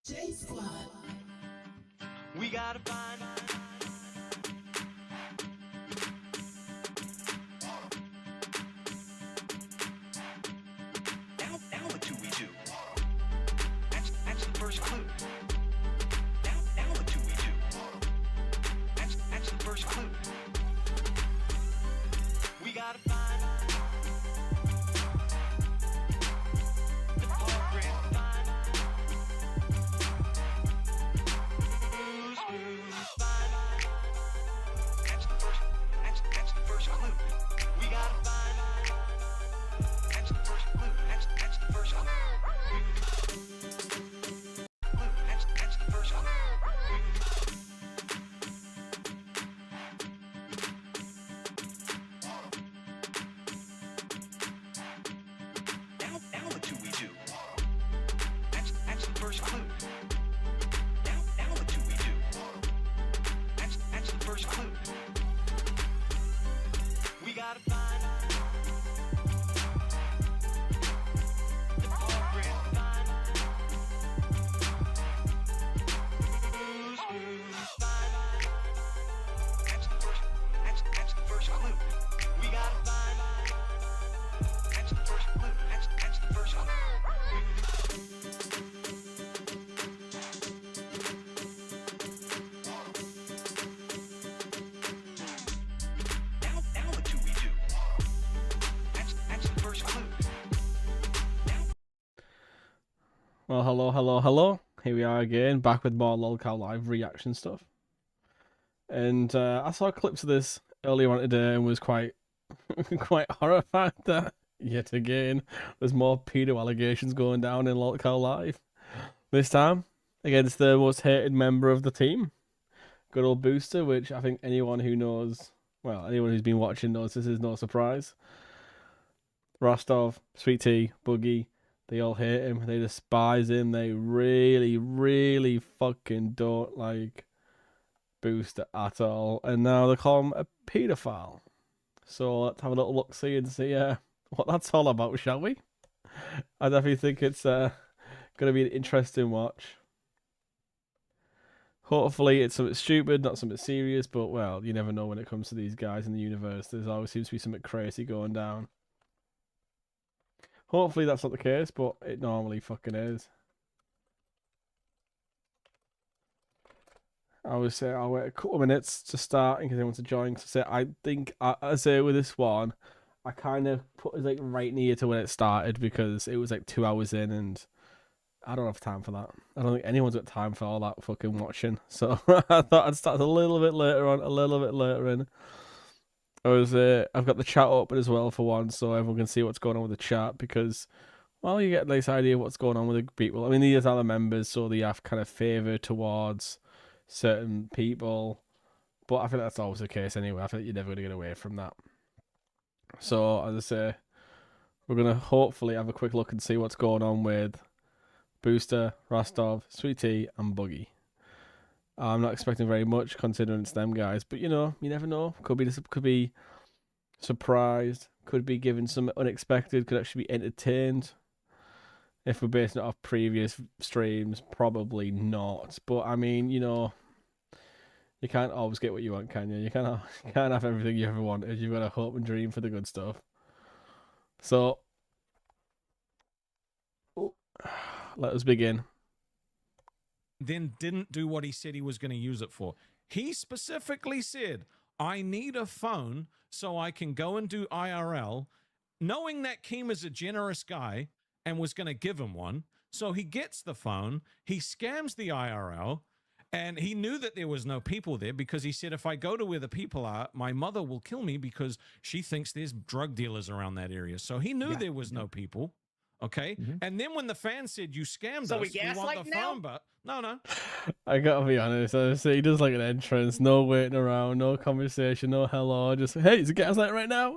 J Squad. We gotta find. Now what do we do? That's the first clue. Now what do we do? That's the first clue. We gotta find the culprit. Find who's find. That's the first clue. We gotta find. That's the first clue. That's the first clue. That's the first clue. Now what do we do? That's the first clue. Now what do we do? That's the first clue. We gotta find the culprit. Find who's find. That's the first clue. We gotta find. That's the first clue. That's the first clue. Now what do we do? That's the first clue. Well, hello. Here we are again, back with more Lolcow live reaction stuff. And I saw clips of this earlier on today and was quite horrified that yet again there's more pedo allegations going down in Lolcow live. This time against the most hated member of the team, good old Booster, which I think anyone who knows, well, anyone who's been watching knows this is no surprise. Rostov, Sweet Tea, Boogie, they all hate him. They despise him. They really fucking don't like Booster at all. And now they call him a paedophile. So let's have a little look-see and see what that's all about, shall we? I definitely think it's going to be an interesting watch. Hopefully it's something stupid, not something serious, but, well, you never know when it comes to these guys in the universe. There's always seems to be something crazy going down. Hopefully that's not the case, but it normally fucking is. I always say I'll wait a couple of minutes to start in case anyone wants to join. Cause I think I say with this one, I kind of put it like right near to when it started because it was like 2 hours in, and I don't have time for that. I don't think anyone's got time for all that fucking watching. So I thought I'd start a little bit later on, a little bit later in. I've got the chat open as well for one, so everyone can see what's going on with the chat because, well, you get a nice idea of what's going on with the people. I mean, these are the members, so they have kind of favour towards certain people, but I think that's always the case anyway. I think you're never going to get away from that. So, as I say, we're going to hopefully have a quick look and see what's going on with Booster, Rostov, Sweet Tea, and Boogie. I'm not expecting very much considering it's them guys, but you know, you never know. Could be surprised, could be given some unexpected, could actually be entertained. If we're basing it off previous streams, probably not. But I mean, you know, you can't always get what you want, can you? You can't have everything you ever wanted. You've got to hope and dream for the good stuff. So, let us begin. Then didn't do what he said he was going to use it for. He specifically said, I need a phone so I can go and do IRL, knowing that Keem is a generous guy and was going to give him one. So he gets the phone, he scams the IRL, and he knew that there was no people there because he said, if I go to where the people are, my mother will kill me because she thinks there's drug dealers around that area. So he knew there was no people. Okay, and then when the fan said you scammed us, we want the phone, but no. I gotta be honest. I say he does like an entrance, no waiting around, no conversation, no hello, just hey, is it gaslight right now?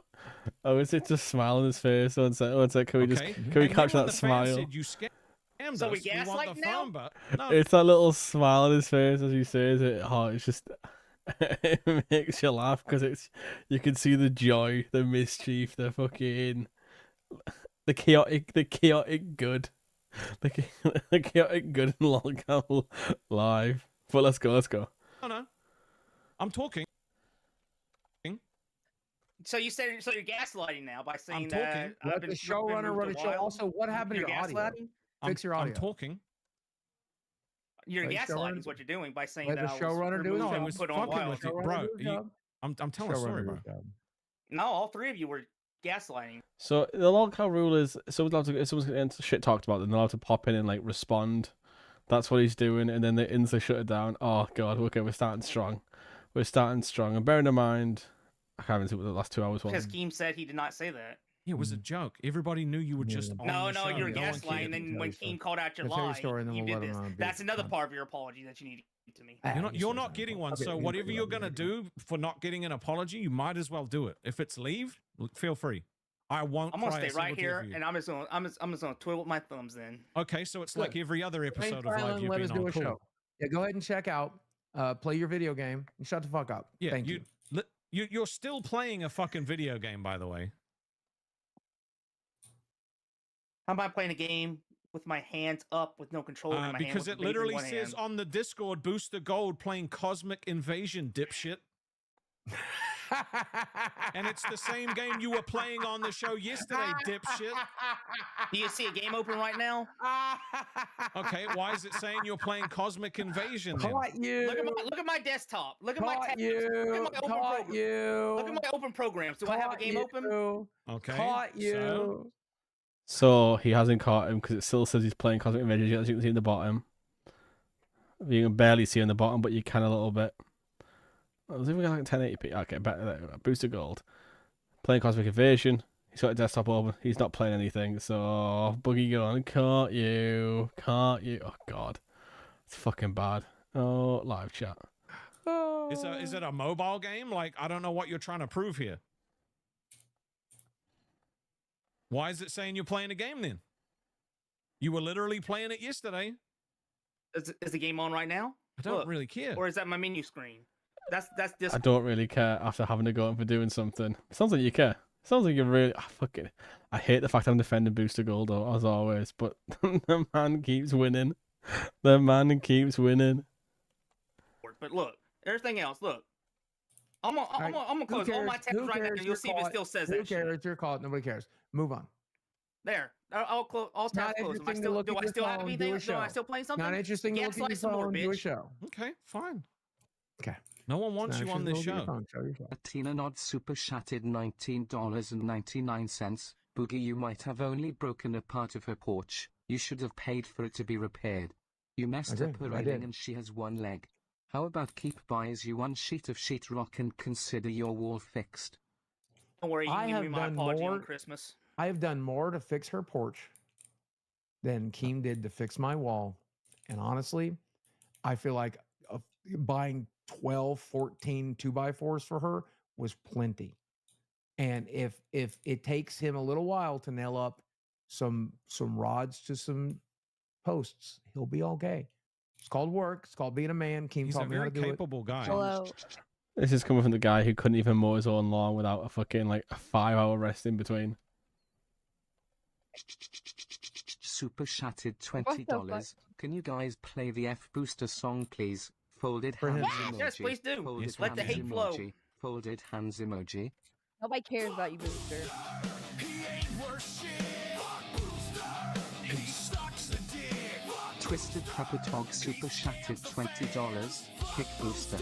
I would say just smile on his face. One sec, can we capture that smile? Said, you scammed us, we want the phone, but no. It's that little smile on his face as he says it. Oh, it's just it makes you laugh because you can see the joy, the mischief, the fucking. The chaotic good. the chaotic good and Lolcow live. But let's go. No. I'm talking. So you said so you're gaslighting now by saying talking. that I've Let been the showrunner run a show. Also, what happened to You're your audio? gaslighting. Fix your audio. I'm talking. You're Let the gaslighting showrunner is what you're doing by saying let that the I was showrunner do his removed No, I job. and was put on fucking wild. with you, Showrunner bro. do his job. I'm telling a story, Showrunner do bro. his job. No, all three of you were gaslighting. So the Lolcow rule is someone's getting shit talked about, then they'll have to pop in and like respond. That's what he's doing, and then the instantly shut it down. Oh god, okay, we're starting strong. And bearing in mind, I can't even see what the last 2 hours was. Because Keem said he did not say that. Yeah, it was a joke. Everybody knew you were just on No, the show. you were No one gaslighting. cared. Then when Keem called out your I'll tell you a lie, story and then you we'll did let him this. be That's another fine. part of your apology that you need to give to me. You're not getting one. So whatever you're gonna do for not getting an apology, you might as well do it. If it's leave, feel free. I won't. I'm gonna cry a stay right single tear here, for you. and I'm just gonna twiddle my thumbs then. Okay, so it's like every other episode of Silent, Live you've let been us do on. a Cool. show. Yeah, go ahead and check out. Play your video game and shut the fuck up. Yeah, Thank you. You're still playing a fucking video game, by the way. How am I playing a game with my hands up with no controller in my hand? Because with it the vape in literally one says hand? on the Discord, Booster Gold playing Cosmic Invasion, dipshit. And it's the same game you were playing on the show yesterday, dipshit. Do you see a game open right now? Okay, why is it saying you're playing Cosmic Invasion then? Caught you. Look at my desktop. Look at my Caught tabs. you. Look at my open Caught program. you. Look at my open programs. Do I have a game open? Okay. Caught you. So, So he hasn't caught him because it still says he's playing Cosmic Invasion, as you can see in the bottom. You can barely see in the bottom, but you can a little bit. Let's see if we got like 1080p. Okay, better there. Booster Gold. Playing Cosmic Invasion. He's got a desktop open. He's not playing anything. So, Boogie Gun, caught you. Oh, God. It's fucking bad. Oh, live chat. is it a mobile game? Like, I don't know what you're trying to prove here. Why is it saying you're playing a game then? You were literally playing it yesterday. Is the game on right now? I don't really care. Or is that my menu screen? That's this. I don't really care after having to go in for doing something. Sounds like you care. Sounds like you really. Fucking. I hate the fact I'm defending Booster Gold, though, as always, but the man keeps winning. The man keeps winning. But look, everything else. Look, I'm gonna close all my tabs right now, and you'll see if it still says that. Who cares? You're caught. Nobody cares. Move on. There, I'll close. All tabs closed. interesting to look Do at I your still have phone, do anything? a Do I show. still playing something? Not interesting to look at your Gaslight some more, phone. Do a bitch. show. Okay, fine. Okay. No one wants Not you on this interesting to show. look at your phone. Show your phone. Tina Nod super chatted $19.99. Boogie, you might have only broken a part of her porch. You should have paid for it to be repaired. You messed up her railing and she has one leg. How about keep buys you one sheet of sheetrock and consider your wall fixed? Don't worry, you I can give have me my done apology more- on Christmas. I have done more to fix her porch than Keem did to fix my wall. And honestly, I feel like buying 12, 14 2x4s for her was plenty. And if it takes him a little while to nail up some rods to some posts, he'll be okay. It's called work. It's called being a man. Keem He's a taught me how very to do it. capable guy. Hello. This is coming from the guy who couldn't even mow his own lawn without a fucking like a 5-hour rest in between. Super chatted What the fuck? $20. Can you guys play the F Booster song, please? Folded For hands him. emoji. Yes, please do. Folded Yes, Let the hands hate flow. emoji. Folded hands emoji. Nobody cares about you, Booster. Twisted Puppet Hog super chatted $20. Kick Booster.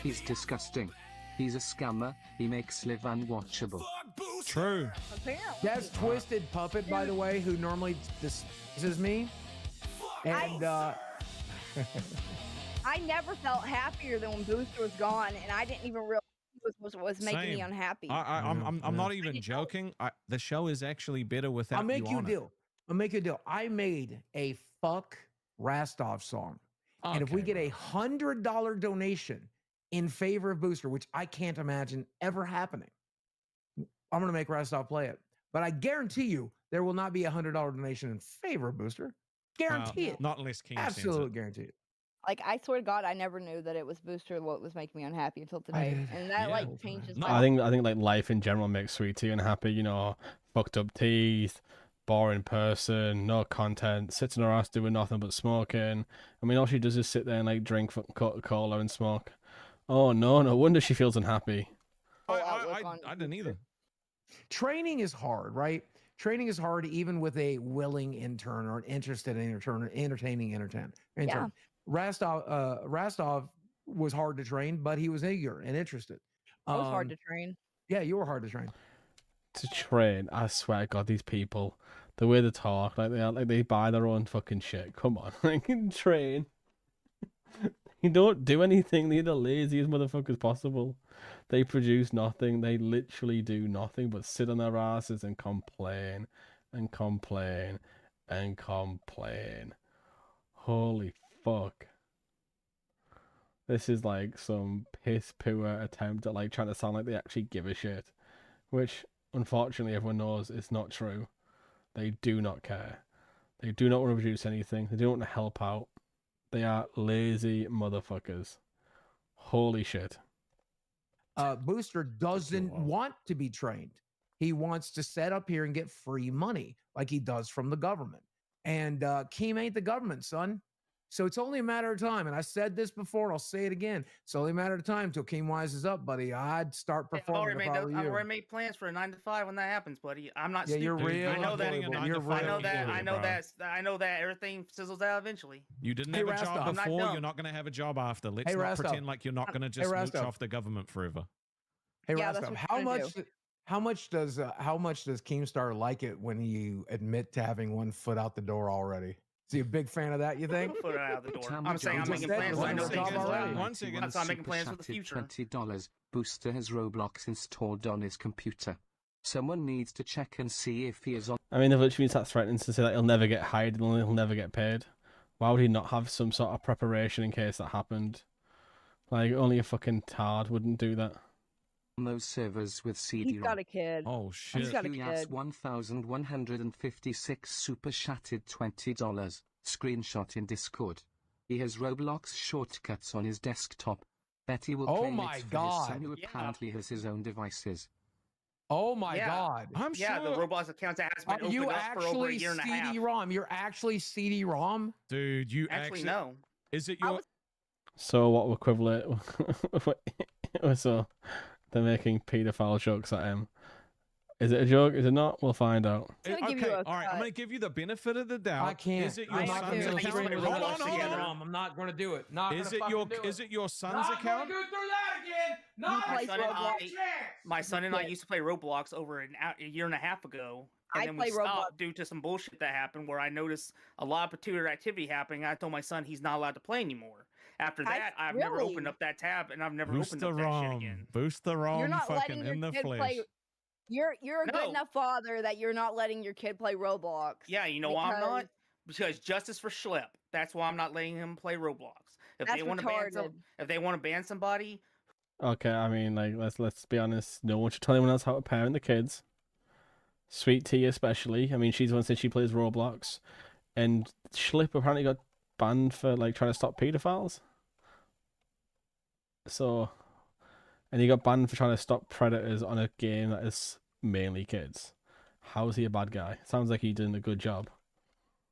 He's disgusting. He's a scammer. He makes live unwatchable. True. Apparently. That's Twisted Puppet, by the way, who normally this is me. And I never felt happier than when Booster was gone, and I didn't even realize he was making me Same. unhappy. I'm not even joking. The show is actually better without I'll make you a on it. deal. I'll make you a deal. I made a fuck Rastov song. And if we Okay, get $100 donation in favor of Booster, which I can't imagine ever happening, I'm going to make Rastov play it. But I guarantee you there will not be a $100 donation in favor of Booster. Guarantee it. Not unless King sends Absolutely it. guarantee it. Like, I swear to God, I never knew that it was Booster what was making me unhappy until today. did. And that, Yeah. like, changes No, my I think like life in general makes Sweetie unhappy. You know, fucked up teeth, boring person, no content, sits on her ass doing nothing but smoking. I mean, all she does is sit there and like drink Coca-Cola and smoke. Oh no, no wonder she feels unhappy. I didn't either. Training is hard, right? Training is hard even with a willing intern or an interested intern or entertaining intern. Yeah. Rastov was hard to train, but he was eager and interested. It was hard to train. Yeah, you were hard to train. To train, I swear to God, these people, the way they talk, like they buy their own fucking shit. Come on, like train. You don't do anything. They're the laziest motherfuckers possible. They produce nothing. They literally do nothing but sit on their asses and complain and complain and complain. Holy fuck. This is like some piss poor attempt at like trying to sound like they actually give a shit, which unfortunately everyone knows is not true. They do not care. They do not want to produce anything. They don't want to help out. They are lazy motherfuckers. Holy shit. Booster doesn't want to be trained. He wants to set up here and get free money like he does from the government. And Keem ain't the government, son. So it's only a matter of time. And I said this before, and I'll say it again. It's only a matter of time until Keem wises up, buddy. I'd start performing if I were you. I've already made plans for a 9 to 5 when that happens, buddy. I'm not stupid. You're real. I know that. I know that everything fizzles out eventually. You didn't have a job before. You're not going to have a job after. Let's not pretend like you're not going to just mooch off the government forever. Hey, Rastov, how much does Keemstar like it when you admit to having one foot out the door already? Is he a big fan of that, you think? Foot out the door. I'm saying I'm making plans. I know things already. Once again, I'm making plans for the future. $20. Booster has Roblox installed on his computer. Someone needs to check and see if he is on. I mean, they've literally started threatening to say that he'll never get hired and he'll never get paid. Why would he not have some sort of preparation in case that happened? Like, only a fucking tard wouldn't do that. Those servers with CD-ROM. He's got a kid. Oh shit. He's got a kid. 1156 super chatted $20. Screenshot in Discord. He has Roblox shortcuts on his desktop. Betty will claim it for his son who apparently has his own devices. Oh my God. I'm sure. The Roblox account has been opened up for over a year and a half. CD-ROM. You're actually CD-ROM? Dude, you actually know. Is it your... So what equivalent... So they're making paedophile jokes at him. Is it a joke? Is it not? We'll find out. Okay, all right. I'm going to give you the benefit of the doubt. I can't. Is it your son's account? Hold on. I'm not going to do it. Is it your son's account? Not going to go through that again. My son and I used to play Roblox over a year and a half ago. And then we stopped due to some bullshit that happened where I noticed a lot of pituitary activity happening. I told my son he's not allowed to play anymore. After that, I've never opened up that tab, and I've never opened up that shit again. Boost the ROM. You're not fucking letting your in the kid flesh. play. You're a good enough father that you're not letting your kid play Roblox. Yeah, you know why I'm not? Because justice for Schlep. That's why I'm not letting him play Roblox. If they want to ban somebody. Okay, I mean, like let's be honest. No one should tell anyone else how to parent the kids. Sweet Tea especially. I mean, she's the one that said she plays Roblox, and Schlep apparently got banned for like trying to stop pedophiles. So, and he got banned for trying to stop predators on a game that is mainly kids. How is he a bad guy? Sounds like he's doing a good job.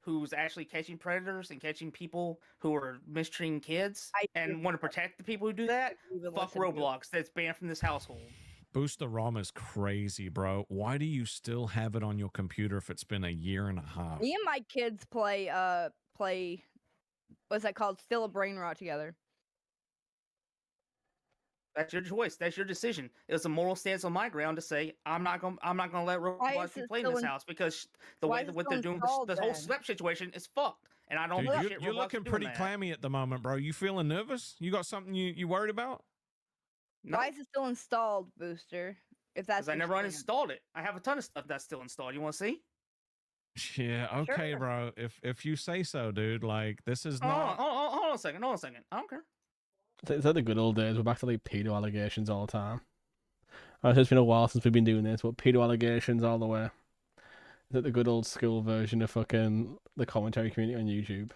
Who's actually catching predators and catching people who are mistreating kids and want to protect the people who do that? Fuck Roblox. That's banned from this household. Boost the ROM is crazy, bro. Why do you still have it on your computer if it's been a year and a half? Me and my kids play what's that called? Still a brain rot together. That's your choice. That's your decision. It was a moral stance on my ground to say I'm not gonna let Roblox be played in this house because the way that what they're doing, the whole Schlep situation is fucked. And I don't. Dude, you're looking pretty clammy at the moment, bro. You feeling nervous? You got something you worried about? No. Why is it still installed, Booster? If that's because I never uninstalled it. I have a ton of stuff that's still installed. You want to see? Yeah, okay, sure. Bro. If you say so, dude. Like this is not. Hold on a second. Hold on a second. I don't care. It's like the good old days. We're back to like pedo allegations all the time. It's been a while since we've been doing this, but pedo allegations all the way. Is it the good old school version of fucking the commentary community on YouTube?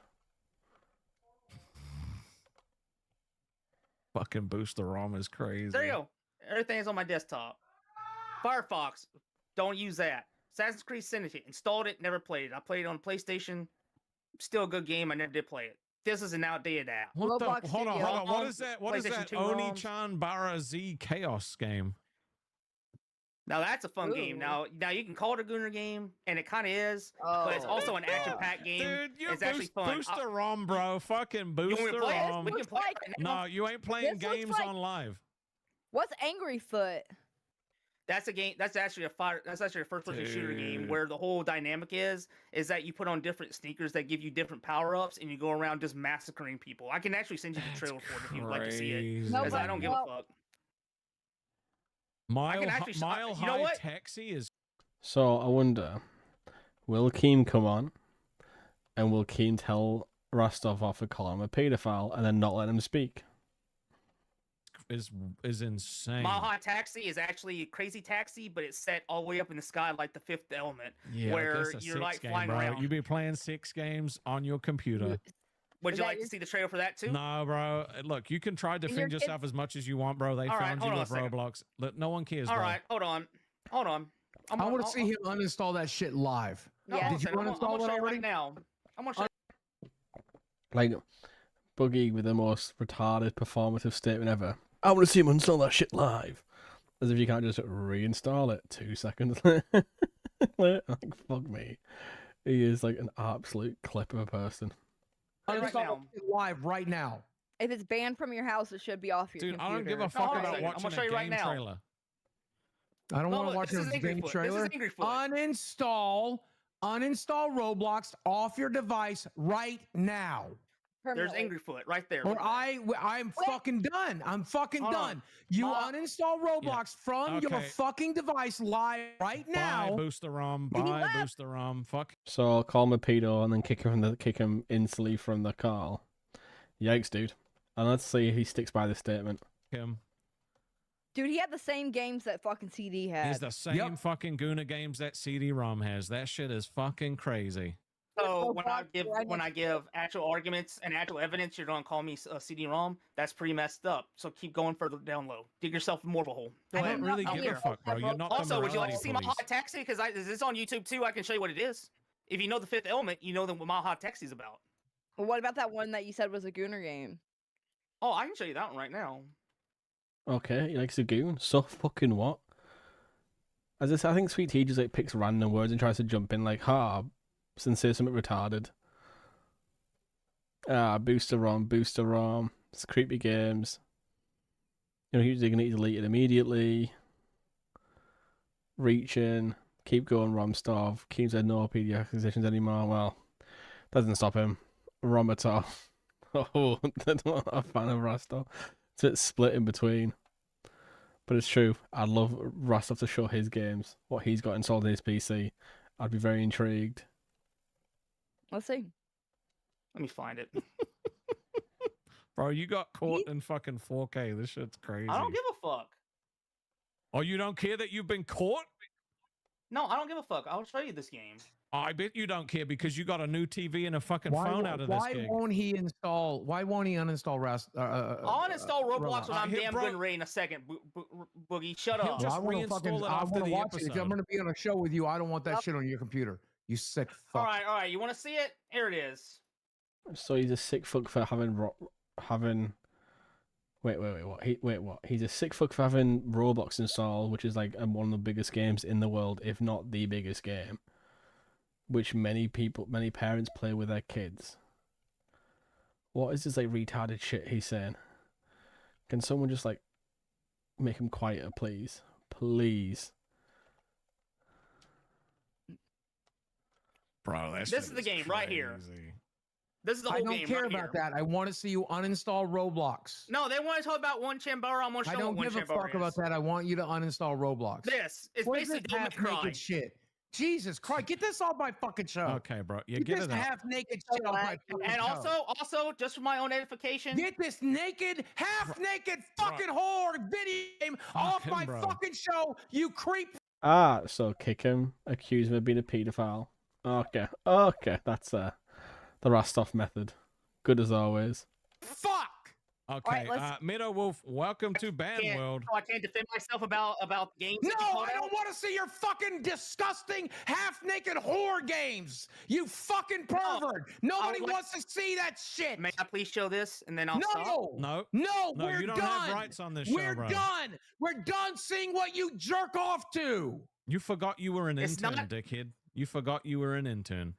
Fucking Boost the ROM is crazy. There you go. Everything is on my desktop. Firefox, don't use that. Assassin's Creed Syndicate. Installed it, never played it. I played it on PlayStation. Still a good game. I never did play it. This is an outdated app. What Roblox the? Hold on, Studio. hold on. What is that? What is PlayStation that? 2 Oni-chan Bara Z Chaos game. Now that's a fun game. Ooh. Now you can call it a Gooner game, and it kind of is, but it's also an action-packed game. Dude, you're it's actually fun. Booster ROM, bro. Fucking You want me Booster to play it? ROM. We can play it right now. No, you ain't playing This looks games like- on live. What's Angry Foot? That's a game. That's actually a first-person shooter game Dude. where the whole dynamic is that you put on different sneakers that give you different power-ups, and you go around just massacring people. I can actually send you the trailer for it if you'd like to see it, No, because but- I don't give a fuck. Mile actually- Mile you know High what? Taxi is So I wonder, will Keem come on, and will Keem tell Rostov off for calling him a paedophile and then not let him speak? insane. Mile High Taxi is actually Crazy Taxi, but it's set all the way up in the sky like the Fifth Element, Yeah, where that's a you're six like game, flying bro. around. You be playing 6 games on your computer. Would Is you that like your- to see the trailer for that too? No, bro. Look, you can try to defend your yourself as much as you want, bro. They All right, found hold you on with a second. Roblox. Look, no one cares, All bro. right, hold on. I want to see him uninstall that shit live. No, Yeah. Did you I'm gonna uninstall it show you already? right now. I'm gonna show Like, Boogie with the most retarded performative statement ever. I want to see him uninstall that shit live. As if you can't just reinstall it 2 seconds later. Like, fuck me. He is like an absolute clip of a person. Right Uninstall now. it live right now. If it's banned from your house, it should be off your Dude, computer. I don't give a No, fuck hold on a about second. I'm watching gonna show a you right game now. trailer. I don't No, want to look, watch this is a Angry game Foot. trailer. This is Angry Foot. Uninstall Roblox off your device right now. There's Permanently. Angry Foot right there. Or Look at that. I'm fucking done. I'm fucking Hold on. done. You Ma- uninstall Roblox from your Okay. fucking device live right now. Buy Booster ROM. He Buy left. Booster ROM. Fuck. So I'll call him a pedo and then kick him instantly from the call. Yikes, dude. And let's see if he sticks by this statement. him. Dude, he had the same games that fucking CD had. He's the same fucking Guna games that CD-ROM has. That shit is fucking crazy. So Roblox when I give actual arguments and actual evidence, you're gonna call me a CD-ROM. That's pretty messed up. So keep going further down low. Dig yourself more of a hole. Go I ahead. don't really I don't give a care. fuck, bro. You're not Also, the would you like to morality see my police. hot taxi? Because is this on YouTube too? I can show you what it is. If you know the Fifth Element, you know what my hot taxi is about. Well, what about that one that you said was a Gooner game? Oh, I can show you that one right now. Okay, he likes a goon. So fucking what? As I said, I think Sweet Tea just like picks random words and tries to jump in like, and say something retarded. Booster ROM. It's creepy games. You know, he's going to delete it immediately. Reaching. Keep going, Romstov. Keem said no PD acquisitions anymore. Well, doesn't stop him. Romatov. Oh, I'm not a fan of Rostov. It's a bit split in between. But it's true. I'd love Rostov to show his games, what he's got installed in his PC. I'd be very intrigued. Let's see. Let me find it. Bro, you got caught in fucking 4K. This shit's crazy. I don't give a fuck. Oh, you don't care that you've been caught? No, I don't give a fuck. I'll show you this game. I bet you don't care because you got a new TV and a fucking phone out of this why gig. won't he install? Why won't he uninstall Rust? I'll uninstall Roblox when I'm Here, damn bro. good and ready in a second. Boogie, shut He'll up. just I wanna reinstall it I after want to the watch it. If I'm episode. going to be on a show with you, I don't want that Yep. shit on your computer. You sick fuck. All right. You want to see it? Here it is. So he's a sick fuck for having. Wait, what? He's a sick fuck for having Roblox installed, which is like one of the biggest games in the world, if not the biggest game, which many parents play with their kids. What is this like retarded shit he's saying? Can someone just like make him quieter, please? Please. Bro, that This shit is the game right here. crazy. This is the whole I don't game care right about here. that. I want to see you uninstall Roblox. No, they want to talk about one Chambara. I'm going to I show them don't what one give a Chambara fuck is. about that. I want you to uninstall Roblox. This is What is basically this Devil May Cry. half-naked shit? Jesus Christ, get this off my fucking show. Okay, bro. You Get get this it out. half-naked shit off my fucking And show. also, just for my own edification, Get this naked, half-naked fucking whore video game off him, my bro. fucking show, you creep. So kick him, accuse him of being a paedophile. Okay, that's the Rostov method. Good as always. Fuck. Okay, right, Meadow Wolf, welcome to Ban World. So I can't defend myself about games. No, I don't want to see your fucking disgusting half-naked whore games. You fucking pervert. Nobody wants to see that shit. May I please show this and then I'll No, stop? No, we're you don't done. have rights on this show, We're bro. done. We're done seeing what you jerk off to. You forgot you were an It's intern, not- dickhead. You forgot you were an intern.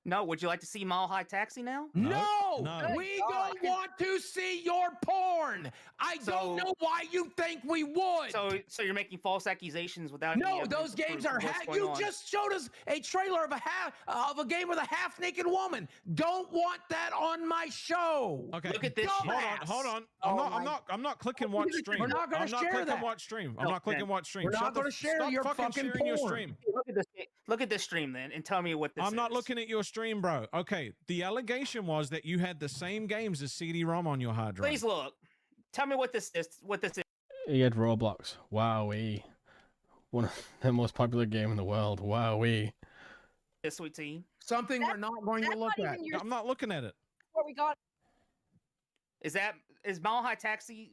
No, would you like to see Mile High Taxi now? No, No. we God. don't want to see your porn. I don't know why you think we would. So you're making false accusations without No, any evidence those to games prove are what's going you on. just showed us a trailer of a game with a half-naked woman. Don't want that on my show. Okay, Look at this shit. Hold on. I'm not clicking watch stream. We're not gonna I'm not share clicking that. watch stream. I'm not clicking watch stream. We're not gonna share Stop your fucking fucking sharing your porn. stream. Look at this stream then, and tell me what this is. I'm not looking at your stream, bro. Okay, the allegation was that you had the same games as CD-ROM on your hard drive. Please look. Tell me what this is. What this is. He had Roblox. Wowee. One of the most popular game in the world. Wowee. Sweet tea. Something we're not going to look at. I'm not looking at it. Where we got Is Mile High Taxi?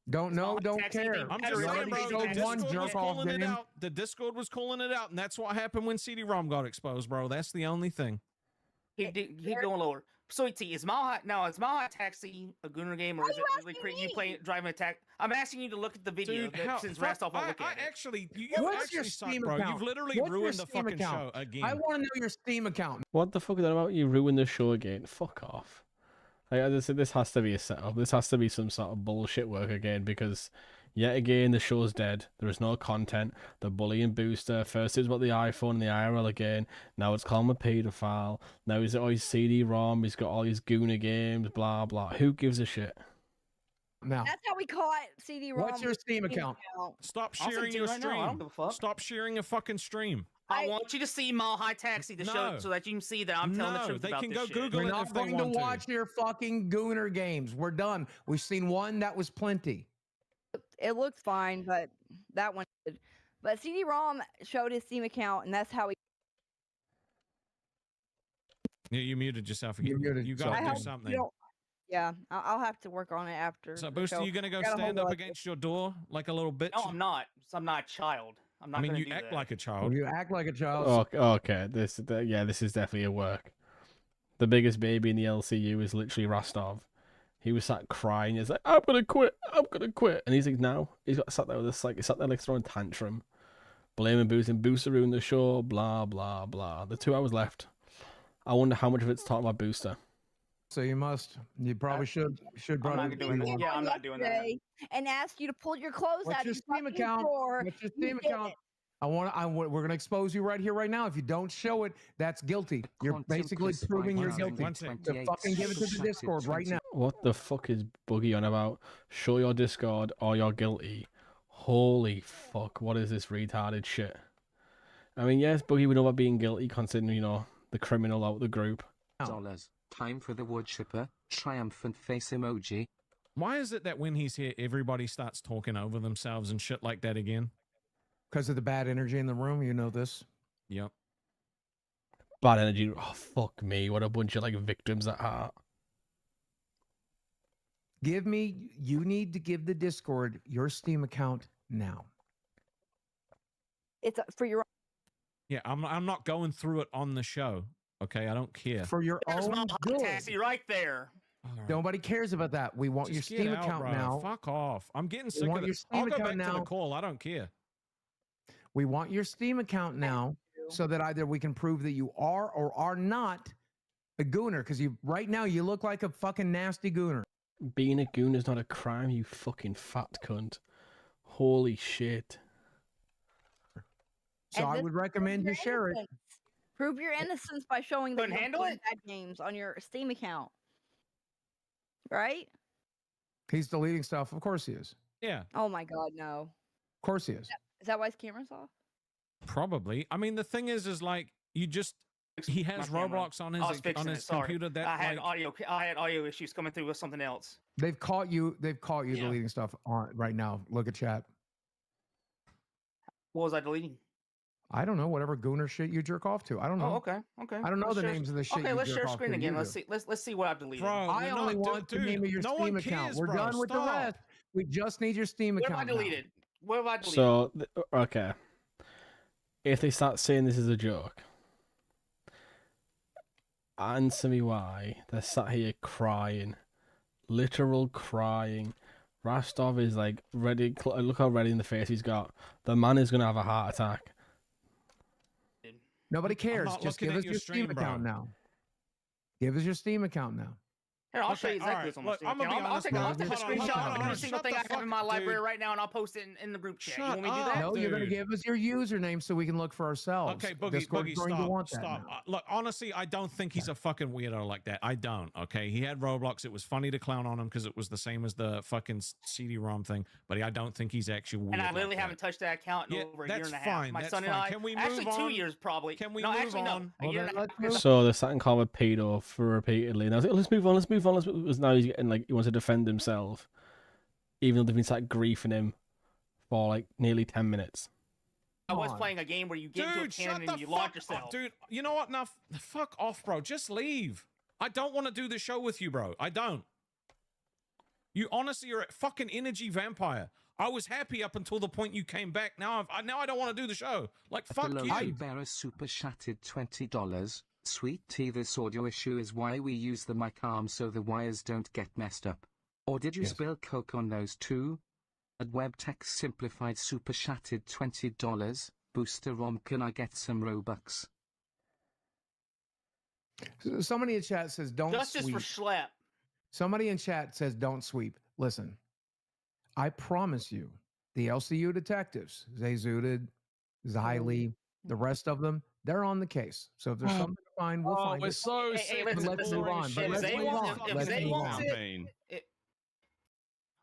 Don't know, don't Taxi care. thing. I'm That's just really saying, bro. basic. The One Discord was jerk off calling it game. out. The Discord was calling it out, and that's what happened when CD-ROM got exposed, bro. That's the only thing. Keep going lower. Sweet tea. Is Mile High Taxi a Gooner game, or is it like you play driving attack? I'm asking you to look at the video Dude, how, since fuck, Rastov won't look at it. actually, you What's your actually suck, Steam bro. account? You've literally What's your ruined the Steam fucking account? show again. I want to know your Steam account. What the fuck is that about? You ruined the show again. Fuck off. Like, this has to be a setup. This has to be some sort of bullshit work again, because yet again the show's dead. There is no content. The bullying Booster. First it was about the iPhone and the IRL again. Now it's calling him a paedophile. Now he's always CD-ROM. He's got all these Gooner games. Blah blah. Who gives a shit? Now, That's how we caught CD-ROM. what's your Steam account? Stop I'll send sharing it to your you right now. I don't stream. give a fuck. Stop sharing a fucking stream. I want you to see Mile High Taxi to show No. so that you can see that I'm telling the truth they about can this go shit. Google We're it not if they going to want to. watch your fucking Gooner games. We're done. We've seen one. That was plenty. It looked fine, but that one did. But CD-ROM showed his Steam account, and that's how he. Yeah, you muted yourself again. You muted, You so- got I to hope do you something. don't- Yeah, I'll have to work on it after. So, the Booster, show. you gonna go Got a stand whole up lot- against your door like a little bitch? No, I'm not. I'm not a child. I'm not. I mean, gonna you do act that. like a child. You act like a child. Okay. This is definitely a work. The biggest baby in the LCU is literally Rostov. He was sat crying. He's like, I'm gonna quit. And he's like, no. He's got sat there with this, like, he sat there like throwing tantrum, blaming Booster ruined the show. Blah blah blah. The 2 hours left. I wonder how much of it's talking about Booster. So you must. You probably should. I'm Brother. not doing that. Yeah, I'm not doing that. Yesterday And asked you to pull your clothes What's out your of Steam fucking account? drawer. What's your You Steam did account? it. We're gonna expose you right here, right now. If you don't show it, that's guilty. You're Quantum basically Chris proving you're 5028 guilty. So fucking give it to the subtracted Discord right 20. now. What the fuck is Boogie on about? Show your Discord or you're guilty. Holy fuck, what is this retarded shit? I mean, yes, Boogie would know about being guilty, considering, the criminal out of the group. $. Time for the wood chipper. Triumphant face emoji. Why is it that when he's here, everybody starts talking over themselves and shit like that again? Because of the bad energy in the room, you know this. Yep. Bad energy. Oh, fuck me. What a bunch of, victims at heart. You need to give the Discord your Steam account now. It's for your. Yeah, I'm not going through it on the show. Okay, I don't care. For your There's own Mile High good. Taxi right there. All right. Nobody cares about that. We want Just your get Steam out, account bro. now. Fuck off. I'm getting sick want of your this. Steam I'll go back account to the now. call. I don't care. We want your Steam account now so that either we can prove that you are or are not a gooner. Because right now you look like a fucking nasty gooner. Being a goon is not a crime, you fucking fat cunt. Holy shit. So And I this would proves recommend your you share it. innocence. Prove your innocence by showing that Couldn't you're handle playing it? bad games on your Steam account. Right? He's deleting stuff. Of course he is. Yeah, Oh my God, no. Of course he is. Is that why his camera's off? probably. I mean, the thing is you just he has My camera. Roblox on I was his fixing it, sorry. computer that I had like, audio issues coming through with something else. They've caught you Yeah. deleting stuff on right now. Look at chat. What was I deleting? I don't know, whatever gooner shit you jerk off to. I don't know. Oh, okay. I don't know the names of the shit. Okay, you let's jerk share off screen to. again. You Let's do. see. Let's see what I've deleted. Bro, I only want the name of your no Steam one account. cares, We're bro. done with the Stop. rest. We just need your Steam What have I account now. deleted? What have I deleted? So, okay. If they start saying this is a joke, answer me why they're sat here crying. Literal crying. Rostov is like ready. Look how ready in the face he's got. The man is going to have a heart attack. Nobody cares. not Just looking give at us your your stream, Steam bro. account now. Give us your Steam account now. Here, I'll Okay, show you exactly alright, what's on my look, Steam I'm gonna account. be I'll honest, take bro. a Hold on, screenshot of every hold single on, thing I shut the have in my fuck- library dude. right now, and I'll post it in the group chat. You Shut want me to do up. that? No, you're going to dude. give us your username so we can look for ourselves. Okay, Boogie, Discord's going to want that stop. now. Look, honestly, I don't think he's a fucking weirdo like that. I don't, okay? He had Roblox. It was funny to clown on him because it was the same as the fucking CD-ROM thing, but I don't think he's actually weird. And I literally like haven't touched that account in Yeah, over a that's year and a half. fine, My that's son and fine. I, Can we actually move 2 on? years probably. Can we no, move actually no, on? a Well, year then and a let's half. move So they're sat and call him a pedo for repeatedly. And I was like, let's move on. Because now he's getting like, he wants to defend himself. Even though they've been sat griefing him for like nearly 10 minutes. I was playing a game where you get into a cannon and you launch yourself. Dude, you know what? Now, fuck off, bro. Just leave. I don't want to do the show with you, bro. I don't. You honestly are a fucking energy vampire. I was happy up until the point you came back. Now I don't want to do the show. Like, fuck you. Bearer super chatted $20. Sweet tea, this audio issue is why we use the mic arm so the wires don't get messed up. Or did you spill Coke on those too? At WebTech Simplified super chatted $20. Booster ROM, can I get some Robux? Somebody in chat says don't Justice sweep. for Schlep. Somebody in chat says don't sweep. Listen, I promise you, the LCU detectives, Zayzudid, Xylee, the rest of them, they're on the case. So if there's something to find, we'll find it. so Hey, But let's move on. But let's move on. Let's move on.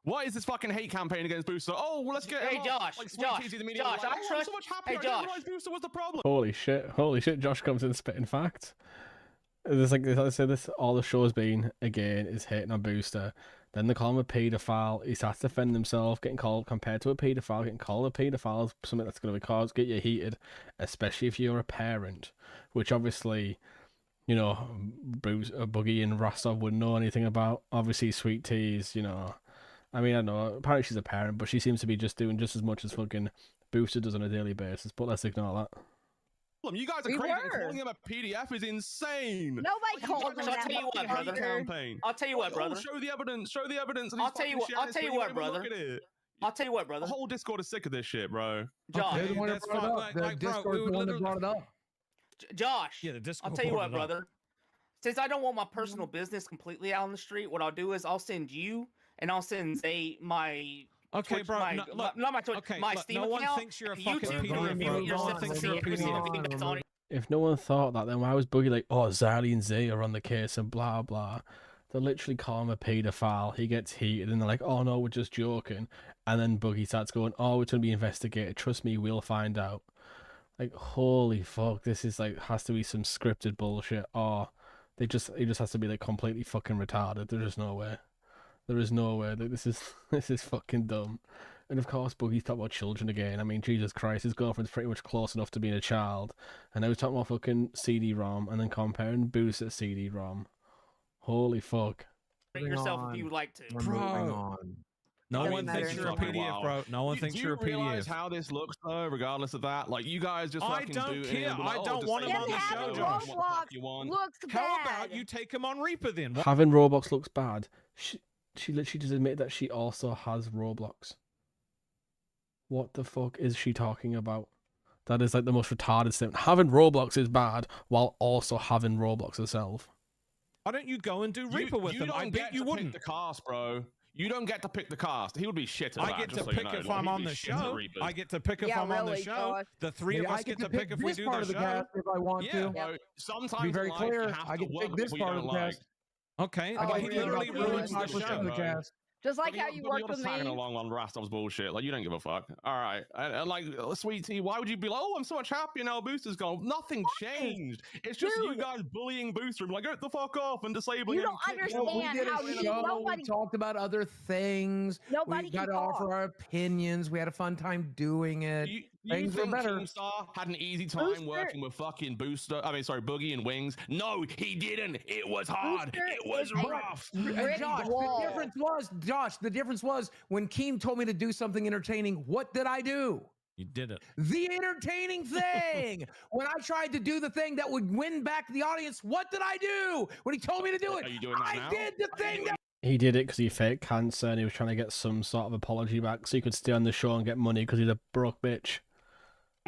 What is this fucking hate campaign against Booster? Oh, well, let's get Hey, him Josh, Like, Josh, Sweet Tea's immediately Josh, like, I oh, I'm trust- so much happier. hey, I didn't Josh. realize Booster was the problem. Holy shit. Josh comes in spitting facts. There's like, I say this, all the show's been, again, is hating on Booster. Then they call him a paedophile. He starts to defend himself, getting called, compared to a paedophile, getting called a paedophile is something that's going to get you heated, especially if you're a parent, which obviously, you know, Boogie and Rostov wouldn't know anything about. Obviously, Sweet Tea's, you know, I mean, I don't know, apparently she's a parent, but she seems to be just doing just as much as fucking Booster does on a daily basis, but let's ignore that. You guys are crazy. Calling him a PDF is insane. Nobody called him I'll that. tell you what, brother. Campaign. I'll tell you what, brother. Show the evidence. I'll tell you what, brother. I'll tell you what, brother. The whole Discord is sick of this shit, bro. Josh. They're the one that brought it up. The Discord's the one that brought it up. Josh. Yeah, the Discord I'll tell you brought what, it up. brother. Since I don't want my personal business completely out on the street, what I'll do is I'll send you and I'll send my Okay, Twitch, bro. my, Look, not my Twitch, okay, my look, Steam no one account. thinks you're a YouTube, fucking you can PDF, mute bro. yourself No one thinks and you're a see everything PDF. that's on it. If no one thought that, then why was Boogie like, oh, Xylee and Zay are on the case and blah, blah. They literally call him a paedophile. He gets heated and they're like, oh, no, we're just joking. And then Boogie starts going, oh, it's going to be investigated. Trust me, we'll find out. Like, holy fuck, this is like, has to be some scripted bullshit. Or he just has to be like completely fucking retarded. There's just no way. There is no way. Like, this is fucking dumb. And of course, Boogie's talking about children again. I mean, Jesus Christ, his girlfriend's pretty much close enough to being a child. And now he's talking about fucking CD-ROM and then comparing Boost at CD-ROM. Holy fuck. Yourself if you would like to. Bro. No one thinks you're a PDF, bro. No one thinks you're a Do you realize PDF. how this looks, though, regardless of that? Like, you guys just I fucking don't do it care. and be like, I oh, don't just want say him on the what show, the Josh. fuck you want. Looks bad. How about you take him on Reaper then? What? Having Roblox looks bad. She literally just admitted that she also has Roblox. What the fuck is she talking about? That is like the most retarded statement. Having Roblox is bad while also having Roblox herself. Why don't you go and do Reaper with him? I bet you wouldn't. Pick the cast, bro. You don't get to pick the cast. He would be shit at that. I get to pick if I'm on the show. I get to pick if I'm on the show. The three of us get to pick if we do the show. If I want to. Bro, sometimes To be very clear, I can can pick this part of the cast. Okay, Oh, he literally ruins the show. cast. Just like how you worked with me. Tagging along on Rastov's bullshit. Like, you don't give a fuck. All right. And like, Sweet Tea, why would you be like, oh, I'm so much happier now Booster's gone? Nothing changed. It's just you guys bullying Booster. Like, get the fuck off and disabling You him. don't understand We did how a show. nobody We talked about other things. Nobody We got can to talk. offer our opinions. We had a fun time doing it. Things were better. Keemstar had an easy time working with fucking Boogie and Wings? No, he didn't. It was hard. It was rough. Josh, the difference was when Keem told me to do something entertaining, what did I do? You did it. The entertaining thing. When I tried to do the thing that would win back the audience, what did I do? When he told me to do it, I did the thing that... He did it because he faked cancer and he was trying to get some sort of apology back so he could stay on the show and get money because he's a broke bitch.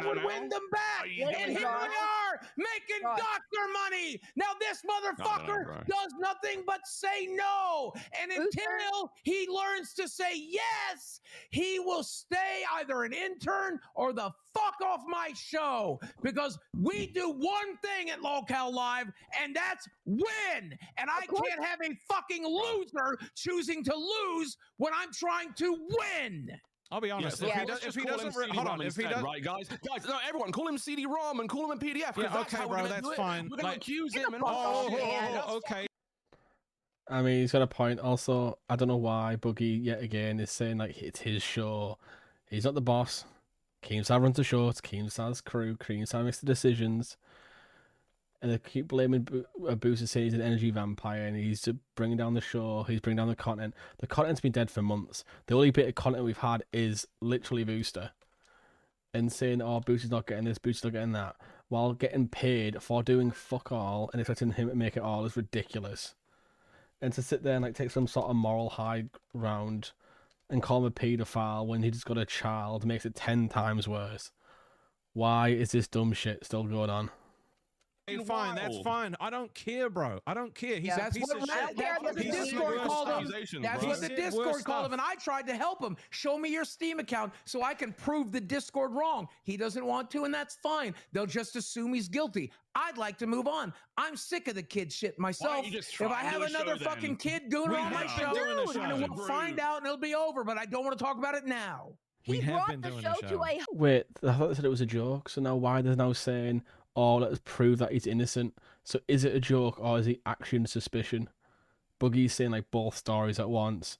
Would win them back, and here we are making doctor money. Now this motherfucker does nothing but say no, and until he learns to say yes, he will stay either an intern or the fuck off my show, because we do one thing at Lolcow Live, and that's win. And I can't have a fucking loser choosing to lose when I'm trying to win. I'll be honest. Right, guys, no, everyone, call him CD-ROM and call him a PDF. Yeah, okay, bro, that's fine. We're gonna accuse him. And okay. I mean, he's got a point. Also, I don't know why Boogie yet again is saying like it's his show. He's not the boss. Keemstar runs the show. It's Keemstar's crew. Keemstar makes the decisions. And they keep blaming Booster saying he's an energy vampire and he's bringing down the show, he's bringing down the content. The content's been dead for months. The only bit of content we've had is literally Booster. And saying, oh, Booster's not getting this, Booster's not getting that, while getting paid for doing fuck all and expecting him to make it all is ridiculous. And to sit there and like take some sort of moral high ground and call him a paedophile when he just got a child makes it 10 times worse. Why is this dumb shit still going on? Fine, that's fine. I don't care, bro. I don't care. He's a piece of shit. That's what the Discord called him. That's what the Discord called him, and I tried to help him. Show me your Steam account so I can prove the Discord wrong. He doesn't want to, and that's fine. They'll just assume he's guilty. I'd like to move on. I'm sick of the kid shit myself. If I have another fucking kid doing on my show, we'll find out and it'll be over, but I don't want to talk about it now. He brought the show to a... Wait, I thought they said it was a joke, so now why they're now saying... oh, let's prove that he's innocent. So is it a joke or is he actually in suspicion? Boogie's saying like both stories at once.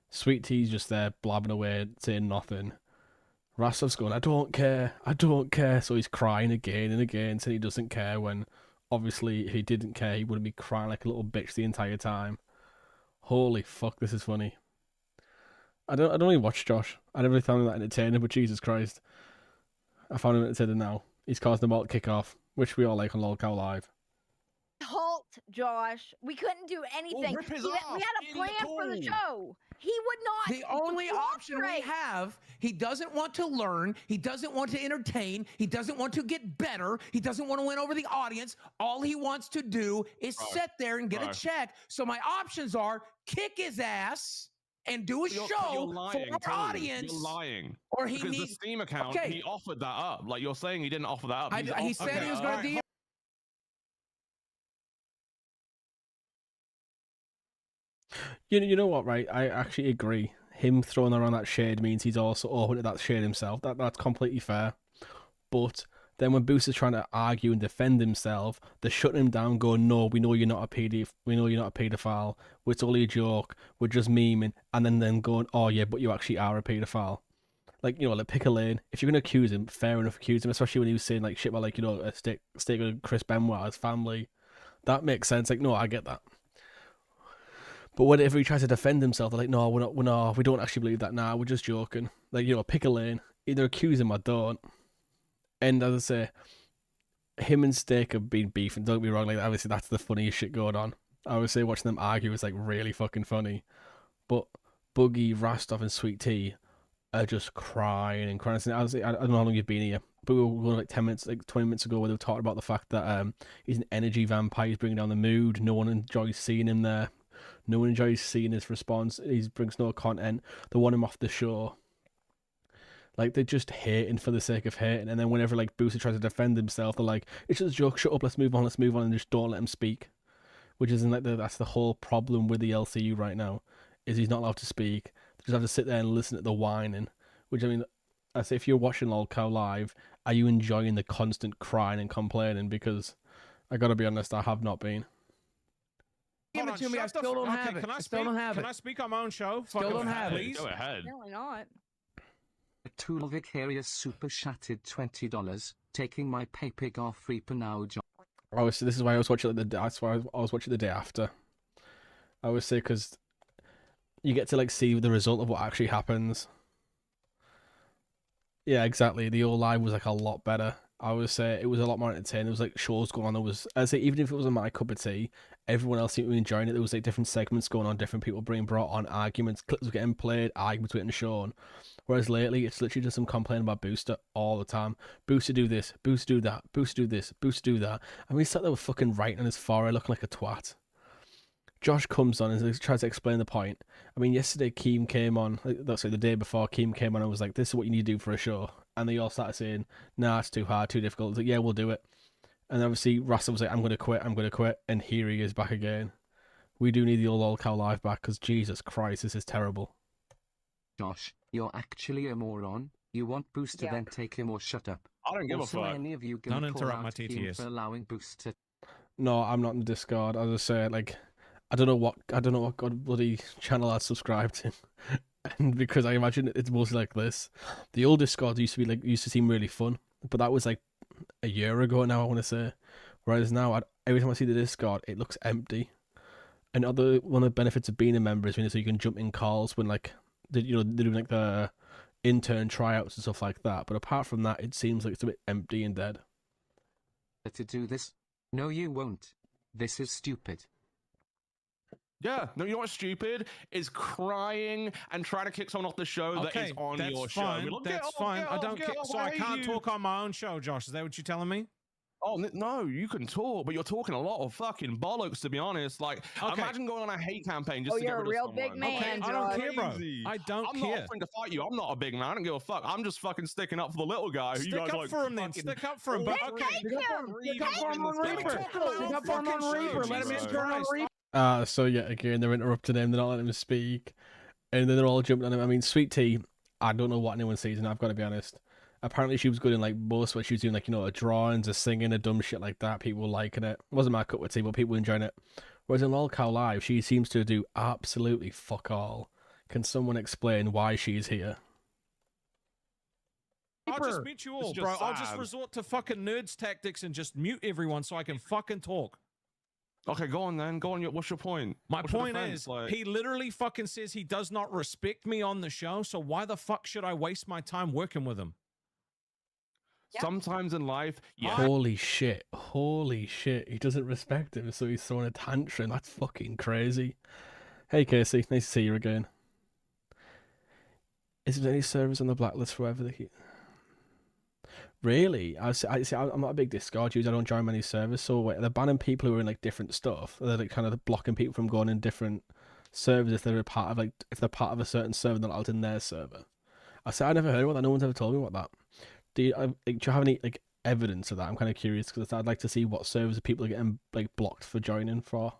Sweet Tea's just there blabbing away, saying nothing. Rastov's going, I don't care. So he's crying again and again, saying he doesn't care when obviously if he didn't care, he wouldn't be crying like a little bitch the entire time. Holy fuck, this is funny. I don't really watch Josh. I never really found him that entertaining, but Jesus Christ. I found him entertaining now. He's caused them all to kick off, which we all like on Lolcow Live. Halt, Josh. We couldn't do anything. We had a plan for the show. He would not. The only option we have, he doesn't want to learn. He doesn't want to entertain. He doesn't want to get better. He doesn't want to win over the audience. All he wants to do is sit there and get a check. So my options are kick his ass and do a show for our audience. You're lying. Or he because needs the Steam account, he offered that up. Like you're saying he didn't offer that up. He said he was going to DM. You know what, right? I actually agree. Him throwing around that shade means he's also open to that shade himself. That's completely fair. But then when Booster's trying to argue and defend himself, they're shutting him down, going, no, we know you're not a paedophile. It's only a joke. We're just memeing. And then going, oh yeah, but you actually are a paedophile. Like, you know, like pick a lane. If you're going to accuse him, fair enough, accuse him, especially when he was saying like shit about like, you know, a steak with Chris Benoit, his family. That makes sense. Like, no, I get that. But whenever he tries to defend himself, they're like, no, we don't actually believe that. Nah, we're just joking. Like, you know, pick a lane. Either accuse him or don't. And as I say, him and Steak have been beefing. Don't get me wrong, like obviously that's the funniest shit going on. I would say watching them argue is like really fucking funny. But Boogie, Rastov, and Sweet Tea are just crying and crying. I don't know how long you've been here, but we were going like 10 minutes, like 20 minutes ago, where they were talking about the fact that he's an energy vampire. He's bringing down the mood. No one enjoys seeing him there. No one enjoys seeing his response. He brings no content. They want him off the show. Like, they're just hating for the sake of hating. And then whenever, like, Booster tries to defend himself, they're like, it's just a joke, shut up, let's move on, and just don't let him speak. Which isn't, like, that's the whole problem with the LCU right now, is he's not allowed to speak. They just have to sit there and listen to the whining. Which, I mean, I say, if you're watching Lolcow Live, are you enjoying the constant crying and complaining? Because, I gotta be honest, I have not been. Give it to me, I still don't have it. Can I speak on my own show? Still don't have it. Go ahead. Apparently not. Tool Vicarious super shattered $20, taking my pay pig off Reaper now, Josh. Oh, so this is why I was watching that's why I was watching the day after. I would say because you get to like see the result of what actually happens. Yeah, exactly. The old live was like a lot better. I would say it was a lot more entertaining. There was like shows going on. There was, I say, even if it wasn't my cup of tea, everyone else seemed to be enjoying it. There was like different segments going on, different people being brought on, arguments, clips were getting played, arguments were getting shown. Whereas lately, it's literally just some complaining about Booster all the time. Booster do this, Booster do that, Booster do this, Booster do that. And we sat there with fucking writing on his forehead looking like a twat. Josh comes on and tries to explain the point. I mean, yesterday Keem came on, that's like the day before Keem came on and was like, this is what you need to do for a show. And they all started saying, nah, it's too hard, too difficult. It's like, yeah, we'll do it. And obviously Rasta was like, I'm going to quit. And here he is back again. We do need the old Lolcow live back because Jesus Christ, this is terrible. Josh, you're actually a moron. You want Booster, then take him or shut up. I don't give also, a fuck. Any of you Don't call interrupt out my Keem TTS. for allowing Booster. No, I'm not in the Discord. As I say, like, I don't know what god bloody channel I'd subscribe to. And because I imagine it's mostly like this. The old Discord used to seem really fun, but that was like a year ago now, I want to say. Whereas now, every time I see the Discord, it looks empty. And one of the benefits of being a member is so you can jump in calls when like they're doing like the intern tryouts and stuff like that. But apart from that, it seems like it's a bit empty and dead. To do this? No, you won't. This is stupid. Yeah, no, you know what's stupid? Is crying and trying to kick someone off the show that is on your fine. show. Like, That's fine. I don't care. So I can't talk on my own show, Josh. Is that what you're telling me? Oh, no, you can talk, but you're talking a lot of fucking bollocks, to be honest. Like, Okay. imagine going on a hate campaign just to get you're rid a real of big someone. man, I don't Josh. care, bro. I don't I'm care. not offering to fight you. I'm not a big man. I don't give a fuck. I'm just fucking sticking up for the little guy. Who Stick you guys up like for him then. fucking- Stick up for him. But okay. Stick up for him on Reaper. Reaper. Stick up for him on Reaper. Let him intern on Reaper. So yet again, they're interrupting him. They're not letting him speak. And then they're all jumping on him. I mean, Sweet Tea, I don't know what anyone's sees, and I've got to be honest. Apparently she was good in like most what she was doing, like, a drawings, a singing, a dumb shit like that. People liking it. Wasn't my cup of tea, but people enjoying it. Whereas in Lolcow Live, she seems to do absolutely fuck all. Can someone explain why she's here? I'll just mute you all, bro. I'll just resort to fucking nerds tactics and just mute everyone so I can fucking talk. Okay, go on then. Go on. What's your point? My What's your point defense? is, he literally fucking says he does not respect me on the show, so why the fuck should I waste my time working with him? Sometimes in life, yeah. Holy shit. He doesn't respect him, so he's throwing a tantrum. That's fucking crazy. Hey, Casey. Nice to see you again. Is there any servers on the blacklist forever that Really? I'm not a big Discord user. I don't join many servers. So wait, they're banning people who are in like different stuff. They're like kind of blocking people from going in different servers if they're part of a certain server, they're not allowed in their server. I never heard about that. No one's ever told me about that. Do you have any like evidence of that? I'm kind of curious because I'd like to see what servers people are getting like blocked for joining for.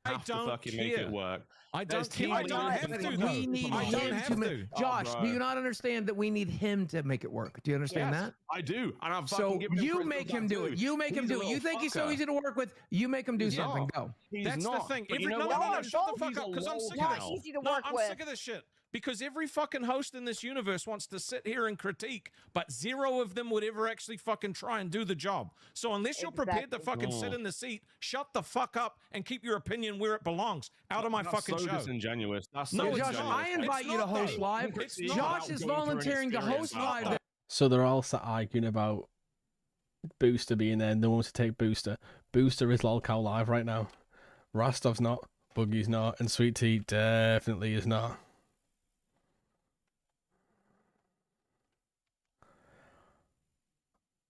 I don't fucking care. make it work. I don't care. I There's don't have to, team though. We need I don't him have to to. make. Josh, Oh, do you bro. not understand that we need him to make it work? Do you understand Yes, that? I do, and I'm fucking So giving him you credit make for him that do it. too. You make him He's a do it. You little think he's so fucker. easy to work with? You make him do He's something. not. Go. He's That's not. the thing. But you know No, what? shut the fuck He's up, a because I'm low sick guy. of this. easy to No, work I'm with. sick of this shit. Because every fucking host in this universe wants to sit here and critique, but zero of them would ever actually fucking try and do the job. So unless you're prepared to fucking sit in the seat, shut the fuck up and keep your opinion where it belongs, out of my That's fucking so show. disingenuous. That's so No, it's Josh, not. I invite It's you to not, host though. live. It's not. Josh is volunteering to host live. So they're all sat arguing about Booster being there. No one wants to take Booster. Booster is Lolcow Live right now. Rastov's not. Boogie's not. And Sweet Tea definitely is not.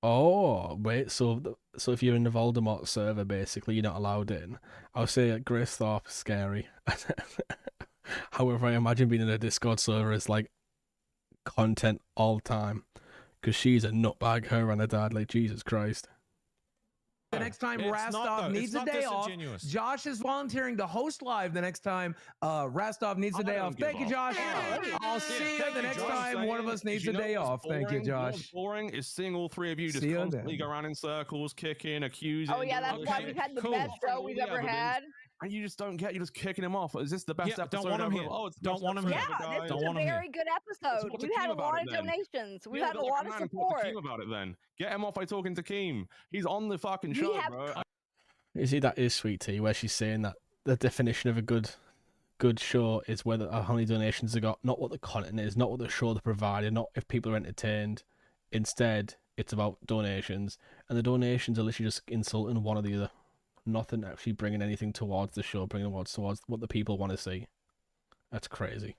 Oh, wait, so if you're in the Voldemort server, basically, you're not allowed in. I would say Grace Thorpe is scary. However, I imagine being in a Discord server is like content all the time. Because she's a nutbag, her and her dad, like, Jesus Christ. next time It's not, Rastov though. needs It's a not day off. disingenuous. Josh is volunteering to host live the next time Rastov needs a day off. Thank you, Josh. I'll see you the next time one of us needs a day off. Thank you, Josh. What's boring is seeing all three of you just See you constantly then. go around in circles, kicking, accusing. Oh yeah, that's doing why shit. we've had the Cool. best show we've ever had. And you just don't get. You're just kicking him off. Is this the best Yeah, episode don't want him ever? here. Oh, it's the Don't best want him episode here. Yeah, ever, this guys. was Don't a want him here. very good Let's episode. talk to We've had Keem a lot about of it then. donations. We've Yeah, had a go lot back of and talk to support. Keem about it then. Get him off by talking to Keem. He's on the fucking show, have- bro. You see, that is Sweet Tea, where she's saying that the definition of a good show is whether how many donations they got, not what the content is, not what the show they provided, not if people are entertained. Instead, it's about donations, and the donations are literally just insulting one or the other. Nothing actually bringing anything towards the show, bringing towards what the people want to see. That's crazy.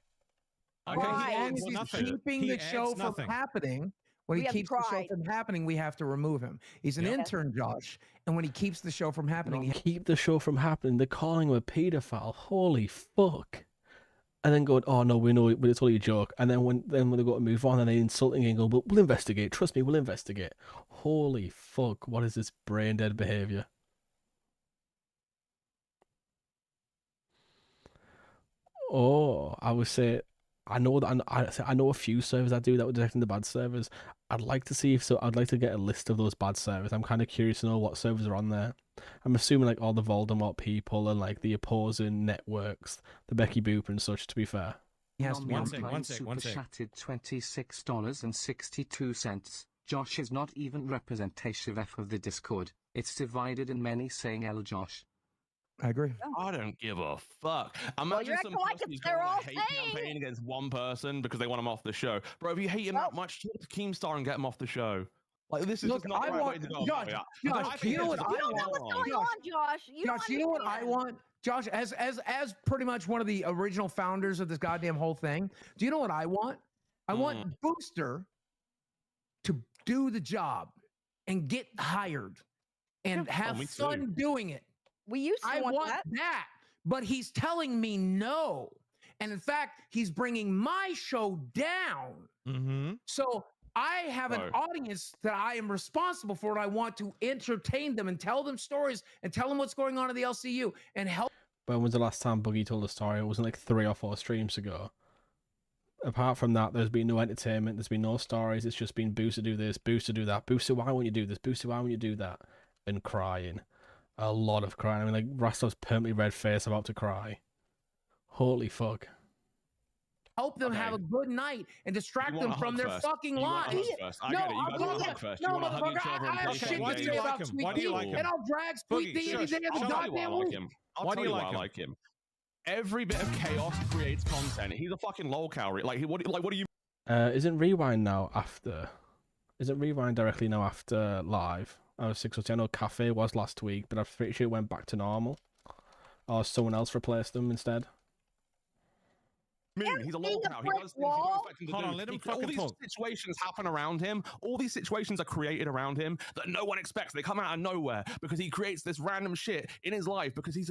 As long as he's nothing. keeping He the adds show nothing. from happening, when We he have keeps the show pride. from happening, we have to remove him. He's an Yep. intern, Josh, and when he keeps the show from happening, Keep the show from happening. They're calling him a paedophile. Holy fuck. And then going, oh no, we know but it's only a joke. And then when they go to move on and they're insulting and go, but we'll investigate. Trust me, we'll investigate. Holy fuck, what is this brain dead behaviour? Oh, I would say I know that I know a few servers that do that with detecting the bad servers. I'd like to see I'd like to get a list of those bad servers. I'm kind of curious to know what servers are on there. I'm assuming like all the Voldemort people and like the opposing networks, the Becky Boop and such. To be fair, he has to be One removed. sec, one sec. Chatted $26.62. Josh is not even representative of the Discord. It's divided in many saying L Josh. I agree. I don't give a fuck. Well, Imagine you're some acting like person it's who's going they're on all a hate saying. campaign against one person because they want him off the show. Bro, if you hate him that much, talk to Keemstar and get him off the show. Like, this is Look, just not I the right way want to go. Josh. about it. Josh, you know what I You don't know want? what's going on, Josh. You Josh, you know what I want? Josh, as pretty much one of the original founders of this goddamn whole thing, do you know what I want? I want Booster to do the job and get hired and have me fun too. doing it. We used to I want want that. that, but he's telling me no. And in fact, he's bringing my show down. Mm-hmm. So I have an Right. audience that I am responsible for, and I want to entertain them and tell them stories and tell them what's going on in the LCU and help. when was the last time Boogie told a story? It wasn't like 3 or 4 streams ago. Apart from that, there's been no entertainment. There's been no stories. It's just been Booster do this, Booster do that, Booster why won't you do this, Booster why won't you do that, and crying. A lot of crying. I mean, like Rastov's permanently red face about to cry. Holy fuck. Help them Okay. have a good night and distract You them want a from hug their first. fucking You want a lives. hug first. I No, get it. You I'll guys do want a that. hug first. No, You want to hug motherfucker, each other and I have play shit some to why do you say games. like about him? Sweet Why do you Tea, like him? and I'll drag Sweet Boogie, Tea any shush. day of the I'll tell you why I goddamn like week. him. I'll Why tell do you you why like I him? like him. Every bit of chaos creates content. He's a fucking Lolcow. Like, what do you Isn't Rewind now after? Isn't Rewind directly now after live? I was 6 or 10. I know Cafe was last week, but I'm pretty sure it went back to normal. Or someone else replaced them instead. mean? He's a being a Lolcow. He brick does things you wall. don't expect him to Hold do. on, let him All fucking these talk. situations happen around him. All these situations are created around him that no one expects. They come out of nowhere because he creates this random shit in his life because he is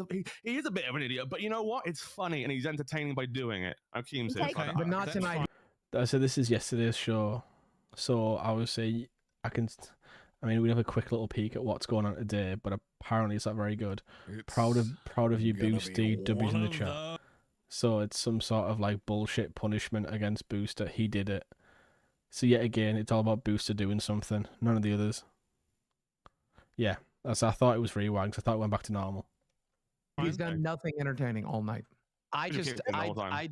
a bit of an idiot. But you know what? It's funny and he's entertaining by doing it. Akeem's here. Okay. But not That's tonight. fine. So this is yesterday's show. So I would say I mean, we have a quick little peek at what's going on today, but apparently it's not very good. Proud of you, Boosty. W's in the chat. So it's some sort of like bullshit punishment against Booster. He did it. So yet again, it's all about Booster doing something. None of the others. Yeah, I thought it was Rewind. 'Cause I thought it went back to normal. He's done nothing entertaining all night. I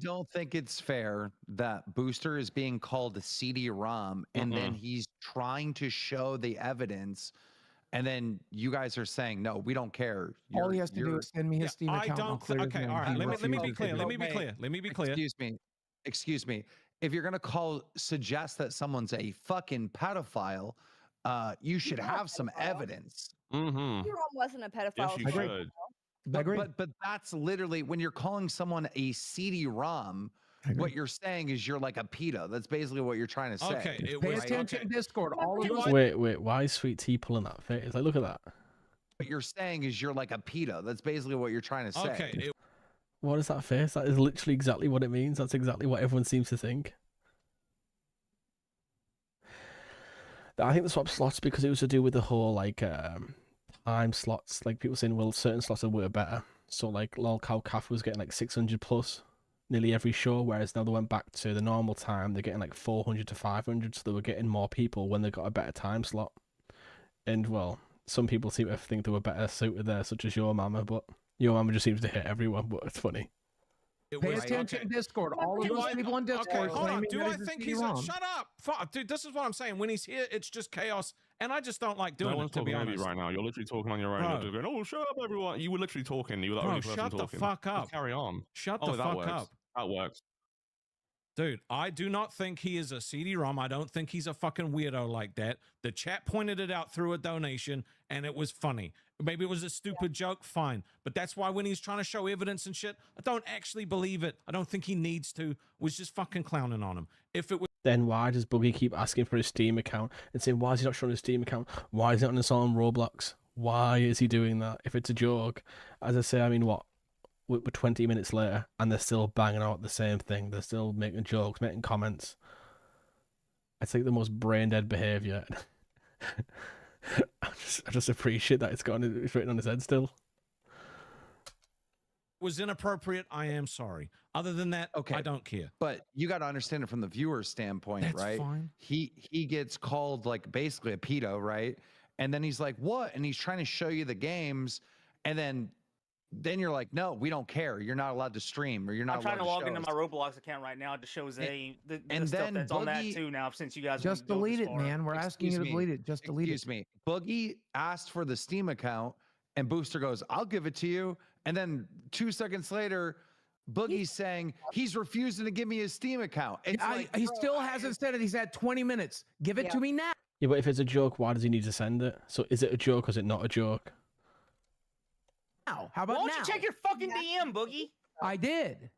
don't think it's fair that Booster is being called a CD-ROM and then he's trying to show the evidence, and then you guys are saying no, we don't care. All he has to do is send me his Steam I account. and I'll don't. clear his Okay, name. all right. He Let me be refuses clear. to Let do me it. be clear. Let me be clear. Excuse me. If you're gonna suggest that someone's a fucking pedophile, you should not a have some pedophile. evidence. Mm-hmm. Your mom wasn't a pedophile. Yes, you agree. should. I agree. But that's literally when you're calling someone a CD-ROM. I agree. What you're saying is you're like a pedo. That's basically what you're trying to say. Okay, it Pay was attention okay. to Discord. All of us. Wait, why is Sweet Tea pulling that face? Like, look at that. What you're saying is you're like a pedo. That's basically what you're trying to say. Okay, What is that face? That is literally exactly what it means. That's exactly what everyone seems to think. I think the swap slots because it was to do with the whole like time slots, like people saying, well, certain slots are work better. So like Lolcow Cafe was getting like 600 plus nearly every show, whereas now they went back to the normal time, they're getting like 400 to 500, so they were getting more people when they got a better time slot. And well, some people seem to think they were better suited there, such as your mama, but your mama just seems to hit everyone, but it's funny. Pay attention to Discord. All of those people on Discord. Okay, hold on. Do I think he's a... Shut up! Fuck, dude, this is what I'm saying. When he's here, it's just chaos, and I just don't like doing it, to be honest. Right now, you're literally talking on your own. You're just going, oh, shut up, everyone. You were literally talking. You were the only person talking. Shut the fuck up. Just carry on. Shut the fuck up. That works. Dude, I do not think he is a CD-ROM. I don't think he's a fucking weirdo like that. The chat pointed it out through a donation, and it was funny. Maybe it was a stupid joke, fine. But that's why when he's trying to show evidence and shit, I don't actually believe it. I don't think he needs to. Was just fucking clowning on him. If it was... Then why does Buggy keep asking for his Steam account and saying, why is he not showing his Steam account? Why is he not installing Roblox? Why is he doing that? If it's a joke, as I say, I mean, what? We're 20 minutes later, and they're still banging out the same thing. They're still making jokes, making comments. It's like the most brain-dead behaviour. I just appreciate that it's written on his head still. Was inappropriate, I am sorry. Other than that, okay, I don't care. But you got to understand it from the viewer's standpoint, That's right? Fine. He gets called like basically a pedo, right? And then he's like, what? And he's trying to show you the games, and then you're like, no, we don't care. You're not allowed to stream, or you're not. I'm trying to log into my Roblox account right now to show Zay the stuff that's on that too. Now, since you guys just delete it, man. We're asking you to delete it. Just delete it. Excuse me. Boogie asked for the Steam account, and Booster goes, "I'll give it to you." And then 2 seconds later, Boogie's saying he's refusing to give me his Steam account. He still hasn't said it. He's had 20 minutes. Give it to me now. Yeah, but if it's a joke, why does he need to send it? So is it a joke or is it not a joke? How about now? Why don't you check your fucking DM, Boogie? I did.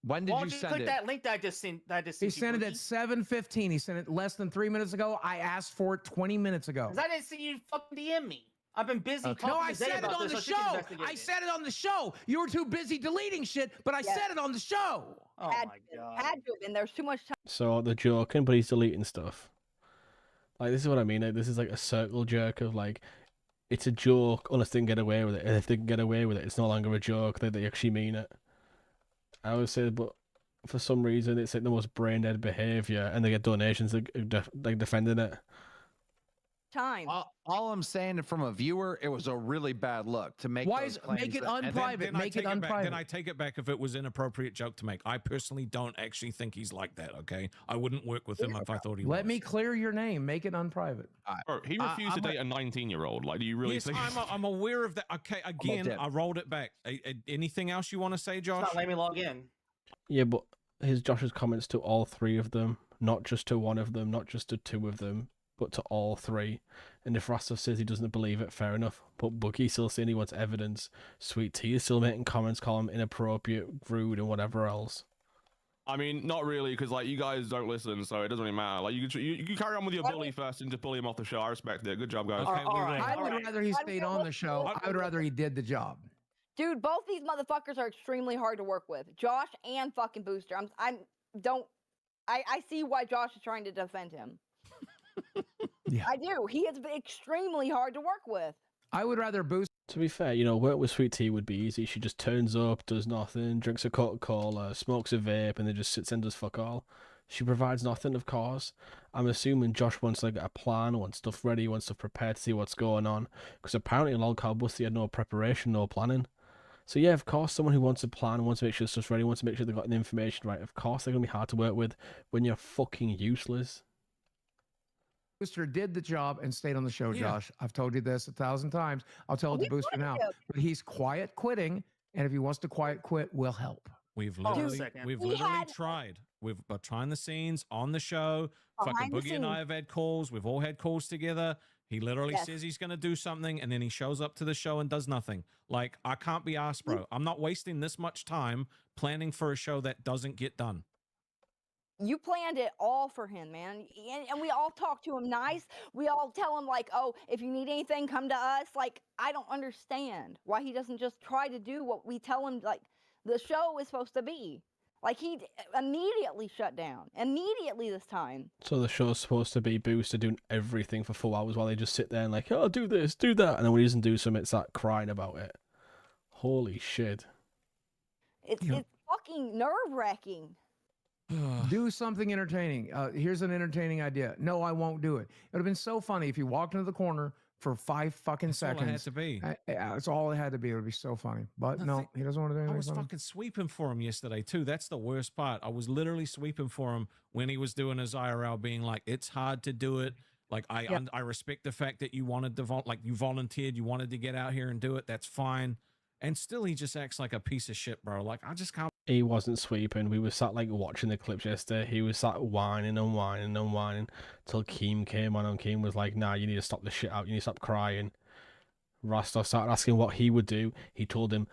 When did you send it? Click that link that I just sent. He sent it at 7:15. He sent it less than 3 minutes ago. I asked for it 20 minutes ago. Because I didn't see you fucking DM me. I've been busy talking No, I to Zay said it about on this, the show. I said it on the show. You were too busy deleting shit, but I said it on the show. Oh my god. Had to, and there's too much time. So they're joking, but he's deleting stuff. Like, this is what I mean. Like, this is like a circle jerk of like, it's a joke unless they can get away with it. And if they can get away with it, it's no longer a joke. They actually mean it. I always say, but for some reason, it's like the most brain-dead behavior, and they get donations like defending it. Time. All I'm saying from a viewer, it was a really bad look to make. Make it unprivate. Make it unprivate. Then I take it back if it was an inappropriate joke to make. I personally don't actually think he's like that. Okay, I wouldn't work with him if I thought he was. Let me clear your name. Make it unprivate. Bro, he refused to date a 19-year-old. Like, do you really think? I'm aware of that. Okay, again, I rolled it back. Anything else you want to say, Josh? Not let me log in. Yeah, but Josh's comments to all three of them, not just to one of them, not just to two of them, but to all three. And if Rastov says he doesn't believe it, fair enough. But Boogie's still saying he wants evidence. Sweet Tea is still making comments, calling him inappropriate, rude, and whatever else. I mean, not really, because like you guys don't listen, so it doesn't really matter. Like you carry on with your bully first and just bully him off the show. I respect it. Good job, guys. Okay, I would rather he stayed on the show. I would rather he did the job. Dude, both these motherfuckers are extremely hard to work with. Josh and fucking Booster. I see why Josh is trying to defend him. Yeah. I do. He is extremely hard to work with. I would rather Booster. To be fair, work with Sweet Tea would be easy. She just turns up, does nothing, drinks a Coca-Cola, smokes a vape, and then just sits and does fuck all. She provides nothing, of course. I'm assuming Josh wants like a plan, wants stuff ready, wants stuff prepared to see what's going on. Because apparently Lolcow Busty had no preparation, no planning. So yeah, of course, someone who wants a plan, wants to make sure stuff's ready, wants to make sure they've got the information right. Of course, they're going to be hard to work with when you're fucking useless. Booster did the job and stayed on the show, Josh. I've told you this 1,000 times. I'll tell it to Booster now. But he's quiet quitting, and if he wants to quiet quit, we'll help. We've literally tried. We've been behind the scenes on the show. Fucking Boogie and I have had calls. We've all had calls together. He literally says he's going to do something, and then he shows up to the show and does nothing. Like, I can't be asked, bro. I'm not wasting this much time planning for a show that doesn't get done. You planned it all for him, man. And we all talk to him nice. We all tell him, like, oh, if you need anything, come to us. Like, I don't understand why he doesn't just try to do what we tell him, like, the show is supposed to be. Like he immediately shut down. Immediately this time. So the show's supposed to be Booster doing everything for 4 hours while they just sit there and like, oh, do this, do that, and then when he doesn't do something, it's like crying about it. Holy shit! It's fucking nerve-wracking. Do something entertaining. Here's an entertaining idea. No, I won't do it. It would have been so funny if you walked into the corner for 5 fucking seconds. All it had to be. That's all it had to be. It would be so funny. But no, he doesn't want to do anything. I was fucking sweeping for him yesterday too. That's the worst part. I was literally sweeping for him when he was doing his IRL, being like, "It's hard to do it. Like I respect the fact that you wanted to you volunteered, you wanted to get out here and do it. That's fine." And still, he just acts like a piece of shit, bro. Like, I just can't. He wasn't sweeping. We were sat like watching the clips yesterday. He was sat whining and whining and whining till Keem came on, and Keem was like, "Nah, you need to stop the shit out. You need to stop crying." Rostov started asking what he would do. He told him,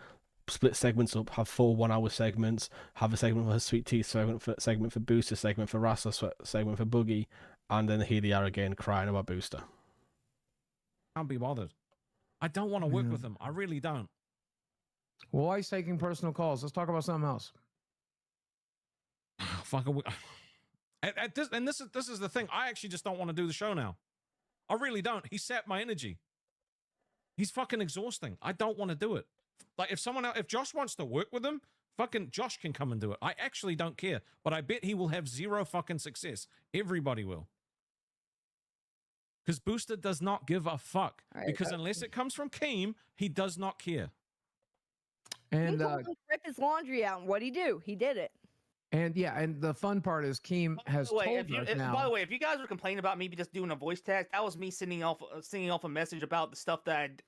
split segments up, have 4 1-hour segments, have a segment for Sweet Tea, segment for Booster, segment for Rasta, segment for Boogie, and then here they are again crying about Booster. Can't be bothered. I don't want to work with him. I really don't. Well, why is taking personal calls? Let's talk about something else. Fucking. This is the thing. I actually just don't want to do the show now. I really don't. He sapped my energy. He's fucking exhausting. I don't want to do it. Like if Josh wants to work with him, fucking Josh can come and do it. I actually don't care, but I bet he will have 0 fucking success. Everybody will. Because Booster does not give a fuck. Right, because unless it comes from Keem, he does not care. And he told him to rip his laundry out, and what'd he do? He did it. And yeah, and the fun part is Keem has told us now. By the way, if you guys were complaining about me just doing a voice tag, that was me sending off a message about the stuff that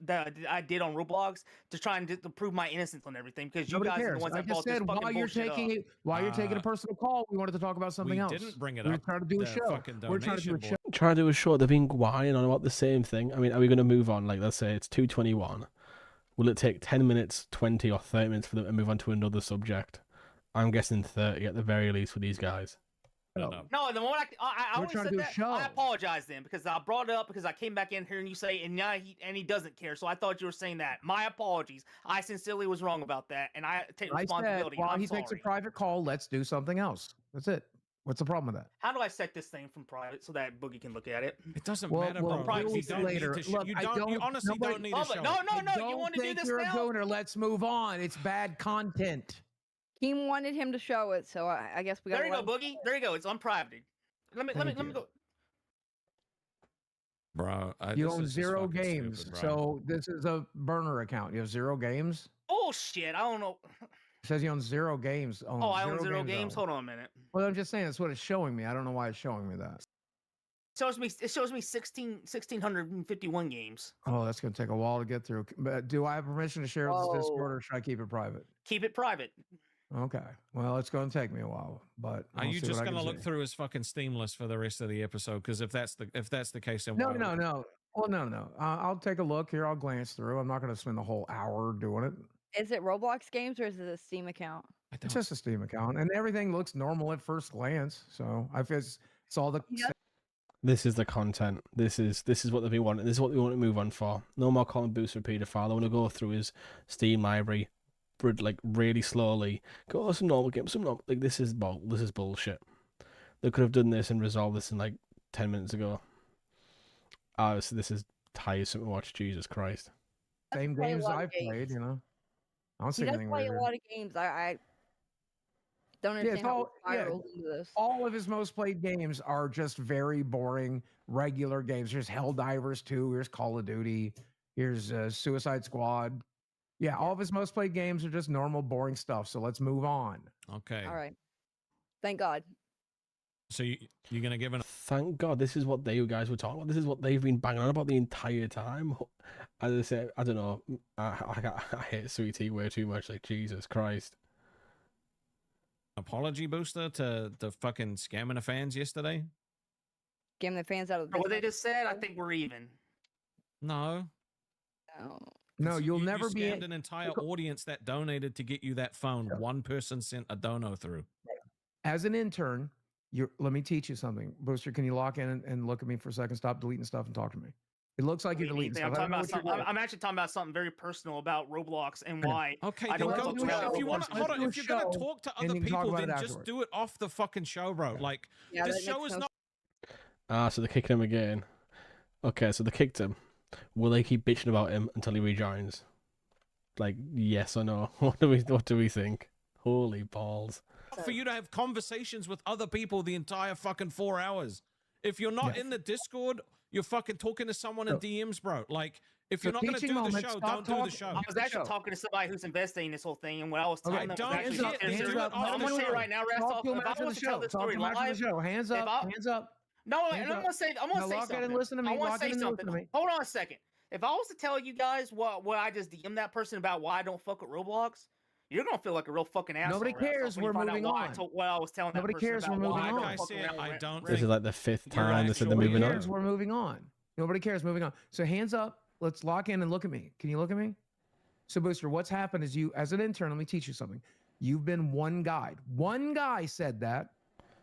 I did on Roblox to try and to prove my innocence on everything. Because you guys are the ones that brought this fucking bullshit up. While you're taking a personal call, we wanted to talk about something else. We didn't bring it up. We're trying to do a show. We're trying to do a show. Trying to do a show. They've been whining on about the same thing. I mean, are we going to move on? Like, let's say it's 2:21. Will it take 10 minutes, 20 or 30 minutes for them to move on to another subject? I'm guessing 30 at the very least for these guys. No, the moment I always said that, I apologize then because I brought it up because I came back in here and you say, and now he doesn't care. So I thought you were saying that. My apologies. I sincerely was wrong about that, and I take responsibility. While he takes a private call, let's do something else. That's it. What's the problem with that? How do I set this thing from private so that Boogie can look at it? It doesn't matter, bro. Privacy later. Look, you honestly don't need to show No, you want to do this now? Gooner. Let's move on. It's bad content. Keem wanted him to show it, so I guess we got. There you go, Boogie. There you go. It's unprivated. Let me go. Bro, you own 0 games, stupid, so this is a burner account. You have 0 games. Oh shit! I don't know. It says you own 0 games. I own 0 games. Hold on a minute. Well, I'm just saying that's what it's showing me. I don't know why it's showing me that. It shows me 1,651 games. Oh, that's gonna take a while to get through. But do I have permission to share with this Discord, or should I keep it private? Keep it private. Okay. Well, it's going to take me a while, but are you just going to look through his fucking Steam list for the rest of the episode? Because if that's the case, then no. Well, no. I'll take a look here. I'll glance through. I'm not going to spend the whole hour doing it. Is it Roblox games or is it a Steam account? It's just a Steam account, and everything looks normal at first glance. So it's all the. Yeah. This is the content. This is what they've been wanting. This is what they want to move on for. No more calling Booster a paedophile. I want to go through his Steam library. Like really slowly go some normal games, like this is bullshit. They could have done this and resolved this in like 10 minutes ago. This is tiresome to watch. Jesus Christ. Same games I've played, you know. I don't see anything weird. He does play a lot of games. I don't understand how spiraled into this. All of his most played games are just very boring, regular games. There's Helldivers 2, here's Call of Duty, here's Suicide Squad. Yeah, all of his most played games are just normal, boring stuff. So let's move on. Okay. All right. Thank God. So you're going to give it... Thank God. This is what they guys were talking about. This is what they've been banging on about the entire time. As I said, I don't know. I hate Sweet Tea way too much. Like, Jesus Christ. Apology Booster to the fucking scamming the fans yesterday? Scamming the fans out of the... What they just said, I think we're even. No. No, you'll never be an entire audience that donated to get you that phone. Yeah. One person sent a dono through. As an intern, let me teach you something. Booster, can you lock in and look at me for a second? Stop deleting stuff and talk to me. It looks like you're deleting stuff. I'm actually talking about something very personal about Roblox and why. Okay, I then don't go to it. If you want to, hold on. If you're going to talk to other people, then just do it off the fucking show, bro. Like, this show is not. So they're kicking him again. Okay, so they kicked him. Will they keep bitching about him until he rejoins? Like, yes or no? What do we think? Holy balls. For you to have conversations with other people the entire fucking 4 hours. If you're not in the Discord, you're fucking talking to someone in DMs, bro. Like, if you're not going to do the show, don't do the show. I was actually talking to somebody who's investigating this whole thing, and what I was telling them was actually, I'm going to say right now, Rastov, if I was to tell this story live, hands up. No, and I'm going to say something. Listen to me. I want to say something. Hold on a second. If I was to tell you guys what I just DM'd that person about why I don't fuck with Roblox, you're gonna feel like a real fucking asshole. Nobody cares. We're moving on. What I was telling Nobody cares. We're moving on. Like I said, I don't. This is like the 5th time they said they're moving on. We're moving on. Nobody cares. Moving on. So hands up. Let's lock in and look at me. Can you look at me? So Booster, what's happened is you, as an intern, let me teach you something. You've been one guide. One guy said that,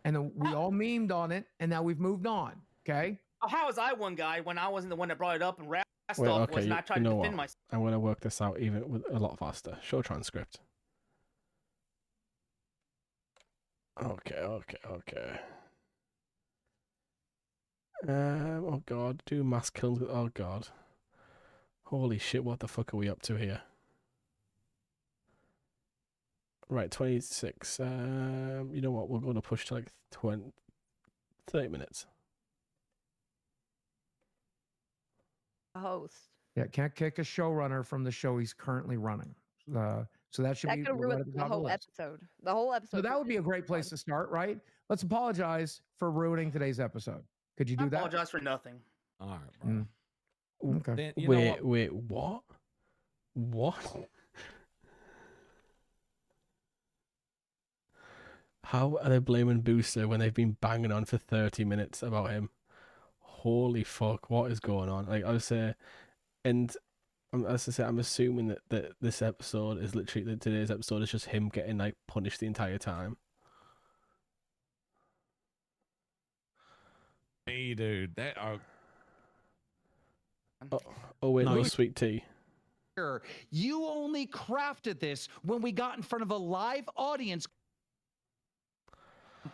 and we all memed on it, and now we've moved on. Okay. How was I one guy when I wasn't the one that brought it up and Rastov was not trying to defend myself? I'm going to work this out even with a lot faster. Show transcript. Okay. Oh god, do mass kills. Oh god. Holy shit, what the fuck are we up to here? Right, 26. You know what, we're going to push to like 30 minutes. Host. Yeah, can't kick a showrunner from the show he's currently running. So that should be ruin the whole episode. The whole episode. So that would be a great place to start, right? Let's apologize for ruining today's episode. Could you do that? I apologize for nothing. All right, bro. Okay. Then, wait, what? What? How are they blaming Booster when they've been banging on for 30 minutes about him? Holy fuck, what is going on? Like I was saying, and as I say, I'm assuming that this episode is literally today's episode is just him getting like punished the entire time. Hey, dude, that. Oh wait, no, sweet tea. You only crafted this when we got in front of a live audience.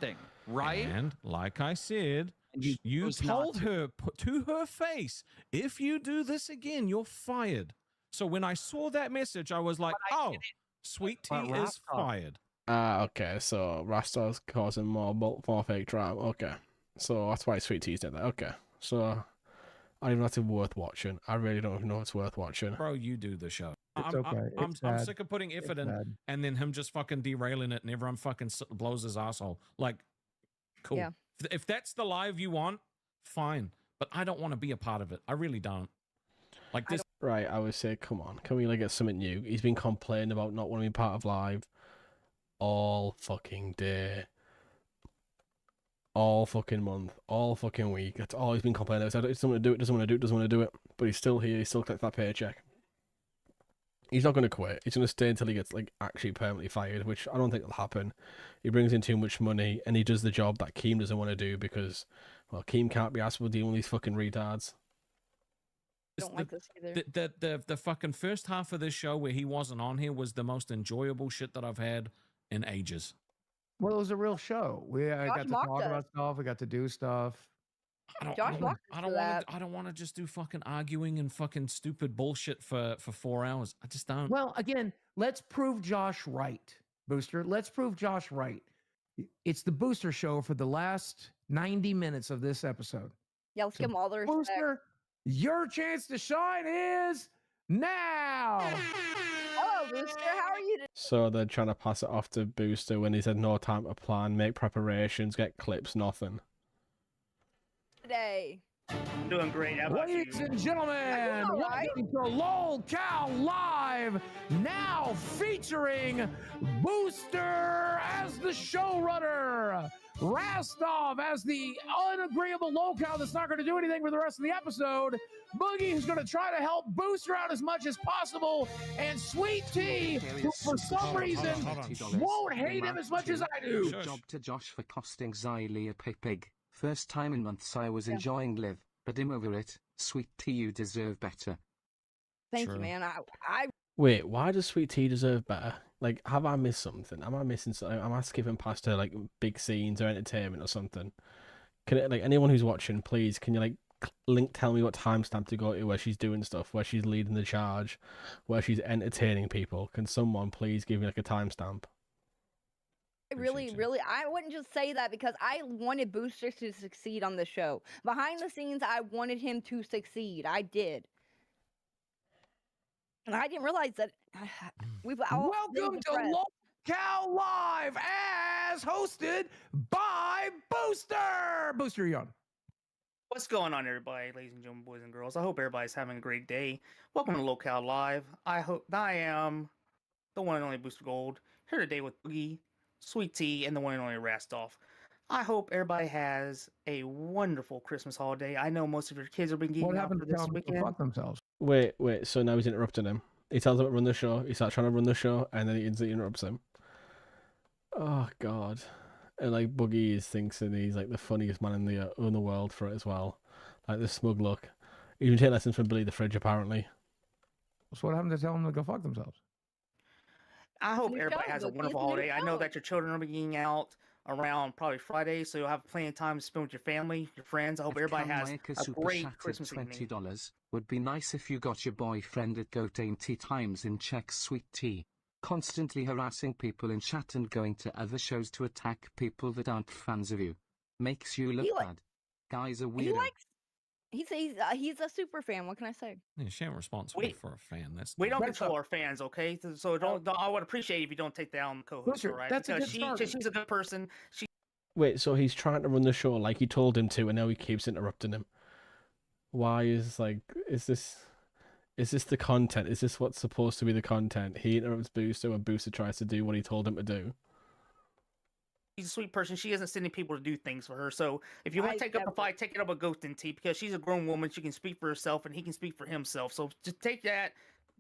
Thing, right? And like I said, you told her to her face, if you do this again, you're fired. So when I saw that message, I was like, oh, Sweet Tea is fired. Okay, so Rastov's causing more fake drama. Okay, so that's why Sweet Tea's did that. Okay, so I don't even know if it's worth watching. I really don't even know if it's worth watching. Bro, you do the show. It's okay. I'm sick of putting effort in and then him just fucking derailing it and everyone fucking blows his asshole. Like, cool. Yeah. If that's the live you want, fine. But I don't want to be a part of it. I really don't. Like this. Right, I would say, come on. Can we like get something new? He's been complaining about not wanting to be part of live all fucking day. All fucking month. All fucking week. That's all he's been complaining about. He doesn't want to do it, doesn't want to do it. But he's still here. He's still collecting that paycheck. He's not going to quit. He's going to stay until he gets like actually permanently fired, which I don't think will happen. He brings in too much money, and he does the job that Keem doesn't want to do because, well, Keem can't be asked for dealing with these fucking retards. I don't like this either. The fucking first half of this show where he wasn't on here was the most enjoyable shit that I've had in ages. Well, it was a real show. I got to talk about stuff. We got to do stuff. I don't want to just do fucking arguing and fucking stupid bullshit for 4 hours. I just don't. Well, again, let's prove Josh right, Booster. Let's prove Josh right. It's the Booster show for the last 90 minutes of this episode. Yeah, let's give him all the respect. Booster, your chance to shine is now. Hello, Booster. How are you today? So they're trying to pass it off to Booster when he said no time to plan, make preparations, get clips, nothing. Today. I'm doing great. How about Ladies and gentlemen, welcome to Lolcow Live, now featuring Booster as the showrunner, Rastov as the unagreeable Lolcow that's not going to do anything for the rest of the episode, Boogie who's going to try to help Booster out as much as possible, and Sweet Tea who for some reason won't hate him as much as I do. Job to Josh for costing Xylee a pig. First time in months I was enjoying live. Put him over it. Sweet Tea, you deserve better. Thank you, man. I Wait, why does Sweet Tea deserve better? Like, have I missed something? Am I missing something? Am I skipping past her, like, big scenes or entertainment or something? Can it, like, anyone who's watching, please, can you, like, tell me what timestamp to go to where she's doing stuff, where she's leading the charge, where she's entertaining people? Can someone please give me, like, a timestamp? I wouldn't just say that because I wanted Booster to succeed on the show. Behind the scenes, I wanted him to succeed. I did. And I didn't realize that we've all Welcome to Lolcow Live, as hosted by Booster. Booster, you're on. What's going on, everybody, ladies and gentlemen, boys and girls? I hope everybody's having a great day. Welcome to Lolcow Live. I am the one and only Booster Gold, here today with Boogie, Sweet Tea, and the one and only Rastoff. I hope everybody has a wonderful Christmas holiday. I know most of your kids have been geeking out for this weekend. Fuck themselves. Wait, so now he's interrupting him. He tells him to run the show, he starts trying to run the show, and then he interrupts him. Oh, God. And, like, Boogie thinks that he's, like, the funniest man in the world for it as well. Like, the smug look. He even take lessons from Billy the Fridge, apparently. So what happened to tell them to go fuck themselves? I hope everybody has a wonderful holiday. I know that your children are being out around probably Friday, so you'll have plenty of time to spend with your family, your friends. I hope everybody has a great Christmas evening. $20 would be nice if you got your boyfriend at Go Dainty Times in check. Sweet Tea. Constantly harassing people in chat and going to other shows to attack people that aren't fans of you. Makes you look bad. Guys are weird. He's a super fan. What can I say? Yeah, she ain't responsible for a fan. We don't control our fans, okay? So I would appreciate if you don't take that on the co-host, right? That's because she's a good person. Wait, so he's trying to run the show like he told him to, and now he keeps interrupting him. Why is this the content? Is this what's supposed to be the content? He interrupts Booster when Booster tries to do what he told him to do. She's a sweet person. She isn't sending people to do things for her. So if you want to take up a fight, take it up with Ghost and T, because she's a grown woman. She can speak for herself, and he can speak for himself. So just take that.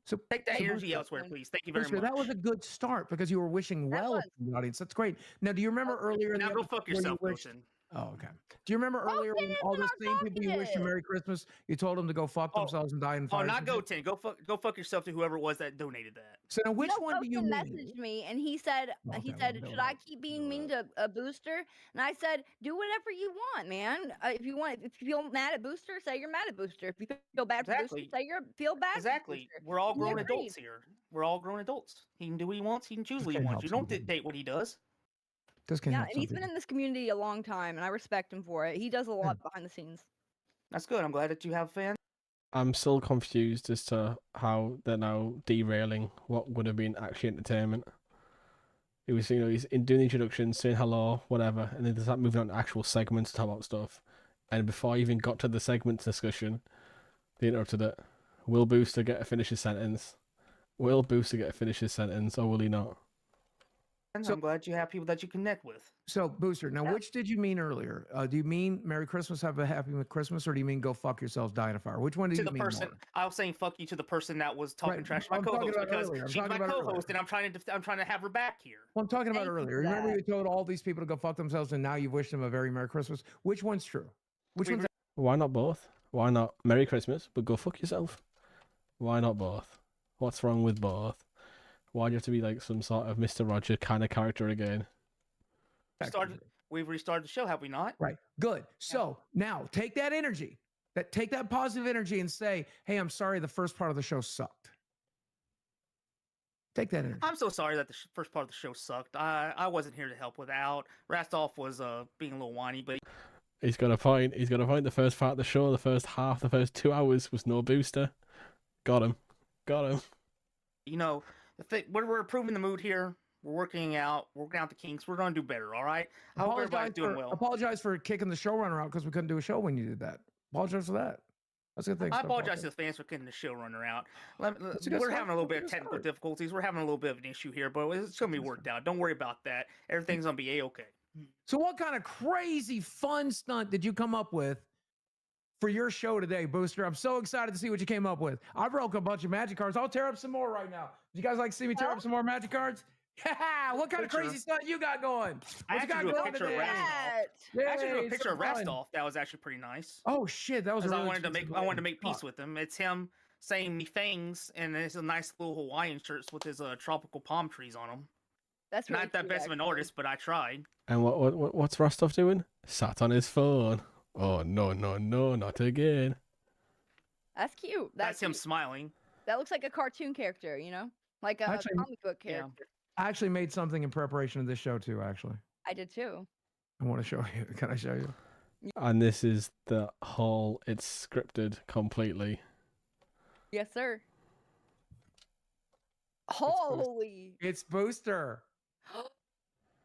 So take that energy elsewhere, please. Thank you very much. That was a good start because you were wishing well of the audience. That's great. Now, do you remember earlier? Now go fuck yourself, Ghosten. Oh, okay. Do you remember earlier when all the same people you wished a Merry Christmas, you told them to go fuck themselves and die in fire? Oh, not GoTen. Go fuck yourself to whoever it was that donated that. So now which one do you mean? Messaged me and he said, should I keep being mean to a Booster? And I said, do whatever you want, man. If you feel mad at Booster, say you're mad at Booster. If you feel bad for Booster, say you feel bad. Exactly. We're all grown adults here. We're all grown adults. He can do what he wants. He can choose what he wants. You don't dictate what he does. And he's been in this community a long time, and I respect him for it. He does a lot behind the scenes. That's good. I'm glad that you have fans. I'm still confused as to how they're now derailing what would have been actually entertainment. It was, he's doing the introduction, saying hello, whatever, and then they start moving on to actual segments to talk about stuff. And before I even got to the segment discussion, they interrupted it. Will Booster get to finish his sentence? Will Booster get to finish his sentence, or will he not? So, I'm glad you have people that you connect with. So, Booster, now which did you mean earlier? Do you mean Merry Christmas, have a happy Christmas, or do you mean go fuck yourselves, die in a fire? Which one do you mean more? I was saying fuck you to the person that was talking trash to my co-host because she's my co-host and I'm trying to have her back here. Well, I'm talking about earlier. Remember you told all these people to go fuck themselves and now you've wished them a very Merry Christmas? Which one's true? Which one's... Why not both? Why not Merry Christmas, but go fuck yourself? Why not both? What's wrong with both? Why do you have to be like some sort of Mr. Roger kind of character again? We've restarted the show, have we not? Right. Good. So now take that energy, take that positive energy and say, hey, I'm sorry the first part of the show sucked. Take that energy. I'm so sorry that the first part of the show sucked. I wasn't here to help without. Rastoff was being a little whiny, but... He's got to find the first part of the show, the first 2 hours was no Booster. Got him. You know... We're improving the mood here. We're working out the kinks. We're going to do better, all right? I hope everybody's doing well. Apologize for kicking the showrunner out because we couldn't do a show when you did that. Apologize for that. That's a good thing. I apologize to the fans for kicking the showrunner out. We're having a little bit of technical difficulties. We're having a little bit of an issue here, but it's going to be worked out. Don't worry about that. Everything's going to be A-okay. So what kind of crazy fun stunt did you come up with for your show today, Booster? I'm so excited to see what you came up with. I broke a bunch of magic cards. I'll tear up some more right now. Would you guys like to see me tear up some more magic cards? Yeah, what kind of crazy stuff you got going? I actually drew a picture of Rastolf. I actually drew a picture of Rastolf that was actually pretty nice. Oh shit, that was really I wanted to make peace with him. It's him saying me things, and it's a nice little Hawaiian shirts with his tropical palm trees on them. That's really not that best of an artist, but I tried. And what's Rostov doing? Sat on his phone. Oh no, not again. That's cute. That's him smiling. That looks like a cartoon character, you know, like a comic book character. Yeah. I actually made something in preparation of this show too. Actually, I did too. I want to show you. Can I show you? And this is the whole. It's scripted completely. Yes, sir. Holy! It's Booster.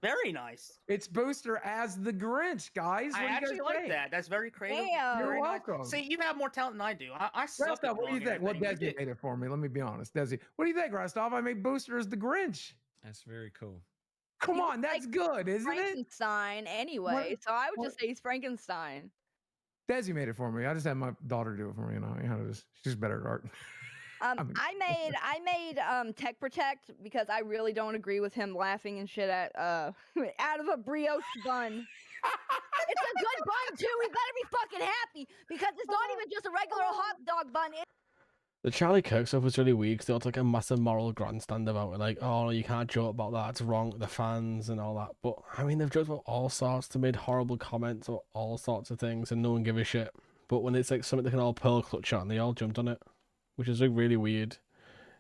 Very nice. It's Booster as the Grinch, guys. I actually like that. That's very creative. Damn. You're welcome. Nice. See, you have more talent than I do. I suck. What do you think? Well, Desi made it for me. Let me be honest, Desi. What do you think, Rostov? I made Booster as the Grinch. That's very cool. Come on, that's good, isn't it? Frankenstein, anyway. So I would just say he's Frankenstein. Desi made it for me. I just had my daughter do it for me. She's better at art. I made Tech Protect because I really don't agree with him laughing and shit at out of a brioche bun. It's a good bun too. We better be fucking happy because it's not even just a regular hot dog bun. The Charlie Kirk stuff was really weak. They had like a massive moral grandstand about it, like, oh, you can't joke about that. It's wrong with the fans and all that. But I mean, they've joked about all sorts. They made horrible comments about all sorts of things, and no one give a shit. But when it's like something they can all pearl clutch on, they all jumped on it, which is like really weird.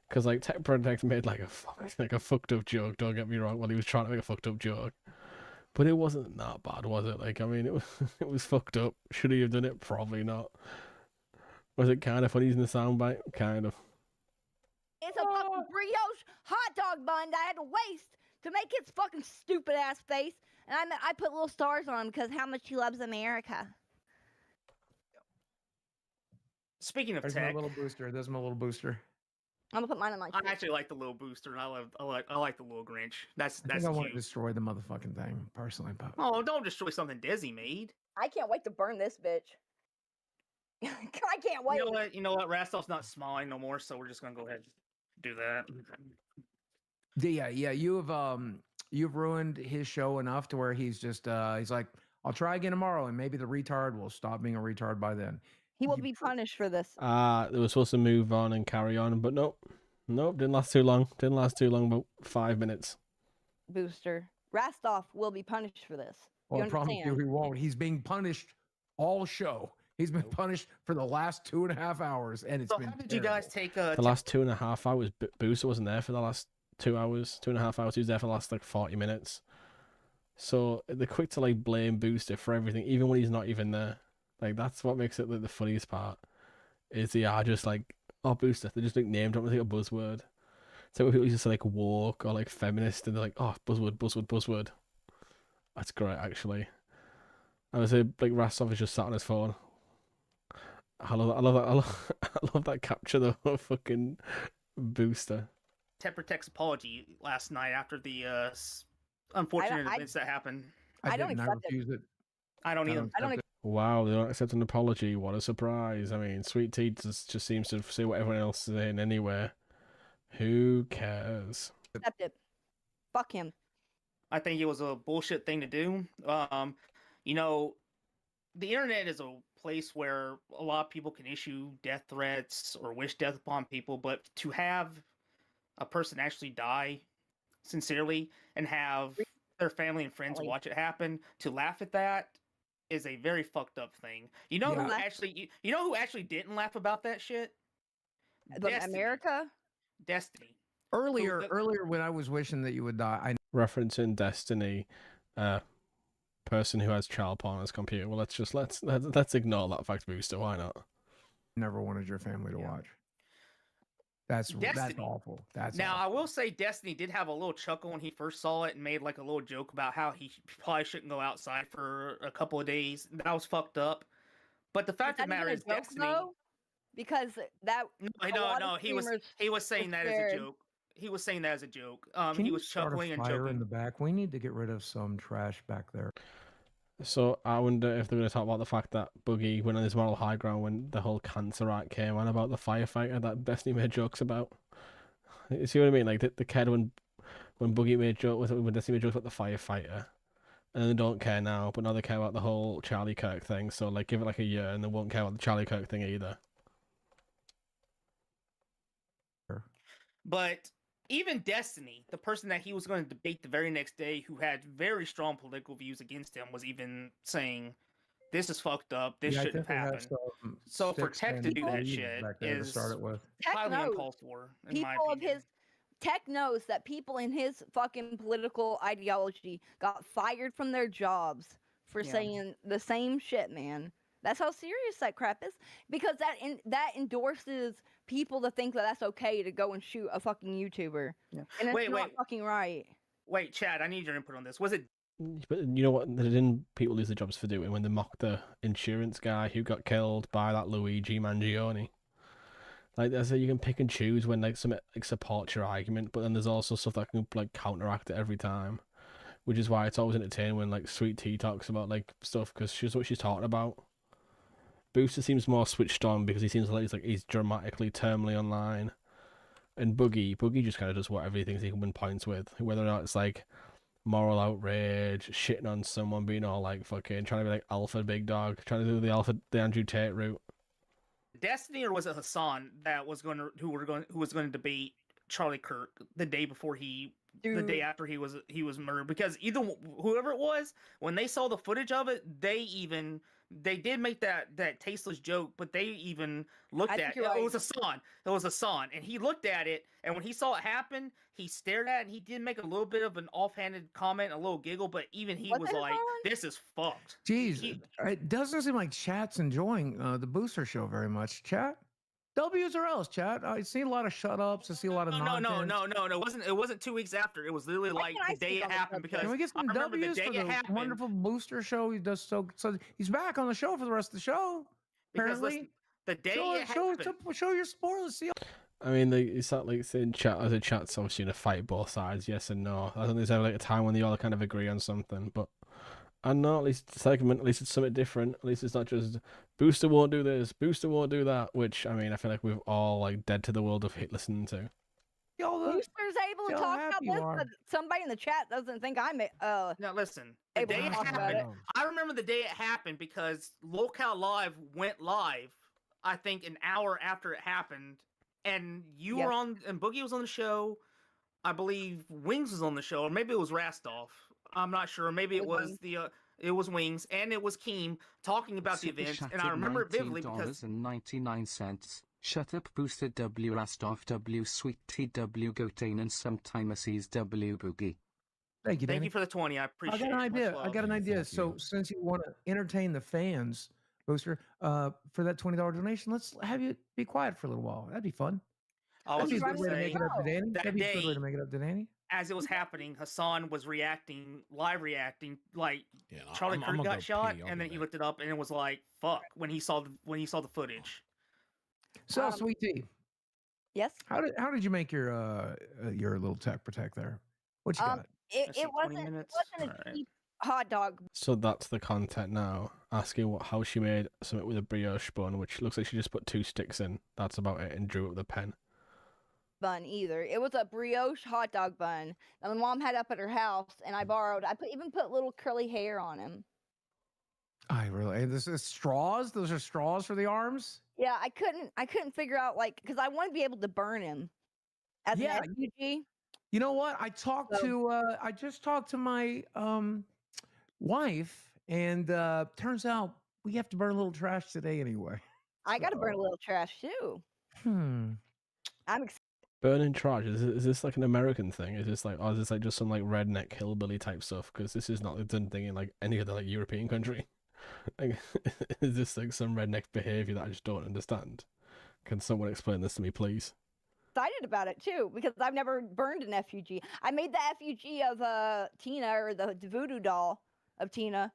Because like Tech Protect made like a fucked up joke. Don't get me wrong. Well, he was trying to make a fucked up joke, but it wasn't that bad, was it? Like, I mean, it was fucked up. Should he have done it? Probably not. Was it kind of funny using the soundbite? Kind of. It's a fucking brioche hot dog bun that I had to waste to make his fucking stupid ass face, and I put little stars on him because how much he loves America. Speaking of There's Tech, my little booster. There's my little booster. I'm gonna put mine on my. I actually like the little booster, and I like the little Grinch. That's I want to destroy the motherfucking thing personally, but don't destroy something Desi made. I can't wait to burn this bitch. I can't wait. You know what? Rastolf's not smiling no more, so we're just gonna go ahead and do that. Yeah. You've ruined his show enough to where he's just he's like, I'll try again tomorrow, and maybe the retard will stop being a retard by then. He will be punished for this. They were supposed to move on and carry on, but nope, didn't last too long. Didn't last too long, about 5 minutes. Booster Rastolf will be punished for this. Well, I promise you he won't. He's being punished all show. He's been punished for the last 2.5 hours, and it's been. How did you guys take the last 2.5 hours? Booster wasn't there for the last 2 hours, 2.5 hours. He was there for the last like 40 minutes. So they're quick to like blame Booster for everything, even when he's not even there. Like that's what makes it like the funniest part. Is they are just like, oh, Booster. They just like named him like a buzzword. So when people just say like woke or like feminist, and they're like, oh, buzzword. That's great, actually. I would say like Rastov is just sat on his phone. I love that capture though. Fucking Booster. Tech Protect's apology last night after the unfortunate events that happened. I don't accept it. I don't either. Wow, they don't accept an apology. What a surprise. I mean, Sweet Tea just seems to say what everyone else is saying anywhere. Who cares? Accept it. Fuck him. I think it was a bullshit thing to do. You know, the internet is a place where a lot of people can issue death threats or wish death upon people, but to have a person actually die sincerely and have their family and friends watch it happen, to laugh at that is a very fucked up thing. You know who actually didn't laugh about that shit? Destiny. America? Destiny. Earlier when I was wishing that you would die, referencing Destiny, person who has child porn on his computer. Well, let's ignore that fact, Booster. Why not? Never wanted your family to watch. That's awful. I will say Destiny did have a little chuckle when he first saw it and made like a little joke about how he probably shouldn't go outside for a couple of days. That was fucked up. But the fact of the matter is Destiny, because that no, he was saying that as a joke. He was saying that as a joke. He was chuckling and joking. In the back. We need to get rid of some trash back there. So I wonder if they're going to talk about the fact that Boogie went on his moral high ground when the whole cancer act came on about the firefighter that Destiny made jokes about. You see what I mean? Like the kid when when Boogie made jokes, when Destiny made jokes about the firefighter, and they don't care now, but now they care about the whole Charlie Kirk thing. So like, give it like a year, and they won't care about the Charlie Kirk thing either. But even Destiny, the person that he was going to debate the very next day, who had very strong political views against him, was even saying, "This is fucked up. This shouldn't have happened." So for Tech to do that shit is highly uncalled for, in my opinion. Tech knows that people in his fucking political ideology got fired from their jobs for saying the same shit, man. That's how serious that crap is, because that endorses people to think that that's okay to go and shoot a fucking YouTuber. Yeah. And it's not fucking right. Wait, Chad, I need your input on this. Was it? But you know what? Didn't people lose their jobs for doing when they mocked the insurance guy who got killed by that Luigi Mangione? Like, I say, you can pick and choose when like something like supports your argument, but then there's also stuff that can like counteract it every time, which is why it's always entertaining when like Sweet Tea talks about like stuff, because she's what she's talking about. Booster seems more switched on because he seems like he's dramatically terminally online, and Boogie just kind of does whatever he thinks he can win points with, whether or not it's like moral outrage, shitting on someone, being all like fucking trying to be like alpha big dog, trying to do the Andrew Tate route. Destiny, or was it Hassan that was going to who was going to debate Charlie Kirk the day before the day after he was murdered? Because either whoever it was, when they saw the footage of it, they did make that tasteless joke, but they even looked at it. Right. It was Hassan, and he looked at it, and when he saw it happen, he stared at it, and he did make a little bit of an offhanded comment, a little giggle, but even he was like, "This is fucked." Jeez, it doesn't seem like Chat's enjoying the Booster Show very much. Chat, W's or L's, Chat. I see a lot of shut ups. I see a lot of nonsense. No. It wasn't 2 weeks after. It was literally like the day it happened. Because can we get some W's for the wonderful Booster Show? He does so he's back on the show for the rest of the show. Apparently, listen, the day it happened. Show your spoilers. See. I mean, it's not like saying chat as a chat's obviously gonna fight both sides, yes and no. I don't think there's ever like a time when they all kind of agree on something, but I know at least the segment, at least it's something different. At least it's not just Booster won't do this, Booster won't do that, which I mean I feel like we've all like dead to the world of hate listening to. Booster's able to talk about this, but somebody in the chat doesn't think I'm Now listen, the day it happened, I remember the day it happened because Lolcow Live went live, I think an hour after it happened. And you were on, and Boogie was on the show. I believe Wings was on the show, or maybe it was Rastoff. I'm not sure. Maybe it was it was Wings, and it was Keem talking about the event. And I remember it vividly because $0.99. Shut up, Booster W Rastoff W Sweet TW Gotain and sometime sees W Boogie. Thank you, Danny. Thank you for the 20. I appreciate it. I got an idea. So since you want to entertain the fans, Booster, for that $20 donation, let's have you be quiet for a little while. That'd be fun. That'd be a good way to make it up to Danny. That'd be a good way to make it up to Danny. As it was happening, Hassan was live reacting, like Charlie Kirk got shot, and then he looked it up, and it was like, fuck, when he saw the footage. So, Sweet Tea. Yes. How did you make your little tech protect there? What you got? It wasn't a cheap hot dog. So that's the content now. Asking how she made something with a brioche bun, which looks like she just put 2 sticks in. That's about it, and drew up the pen. Bun either. It was a brioche hot dog bun that my mom had up at her house, and I borrowed. I even put little curly hair on him. This is straws. Those are straws for the arms. Yeah, I couldn't figure out because I want to be able to burn him as an FUG. You know what? I just talked to my wife, and turns out we have to burn a little trash today anyway. I got to burn a little trash too. I'm excited. Burning trash, is this like an American thing? Is this like just some like redneck hillbilly type stuff? Because this is not the done thing in like any other like European country. Like, is this like some redneck behavior that I just don't understand? Can someone explain this to me, please? Excited about it too, because I've never burned an FUG. I made the FUG of Tina, or the voodoo doll of Tina.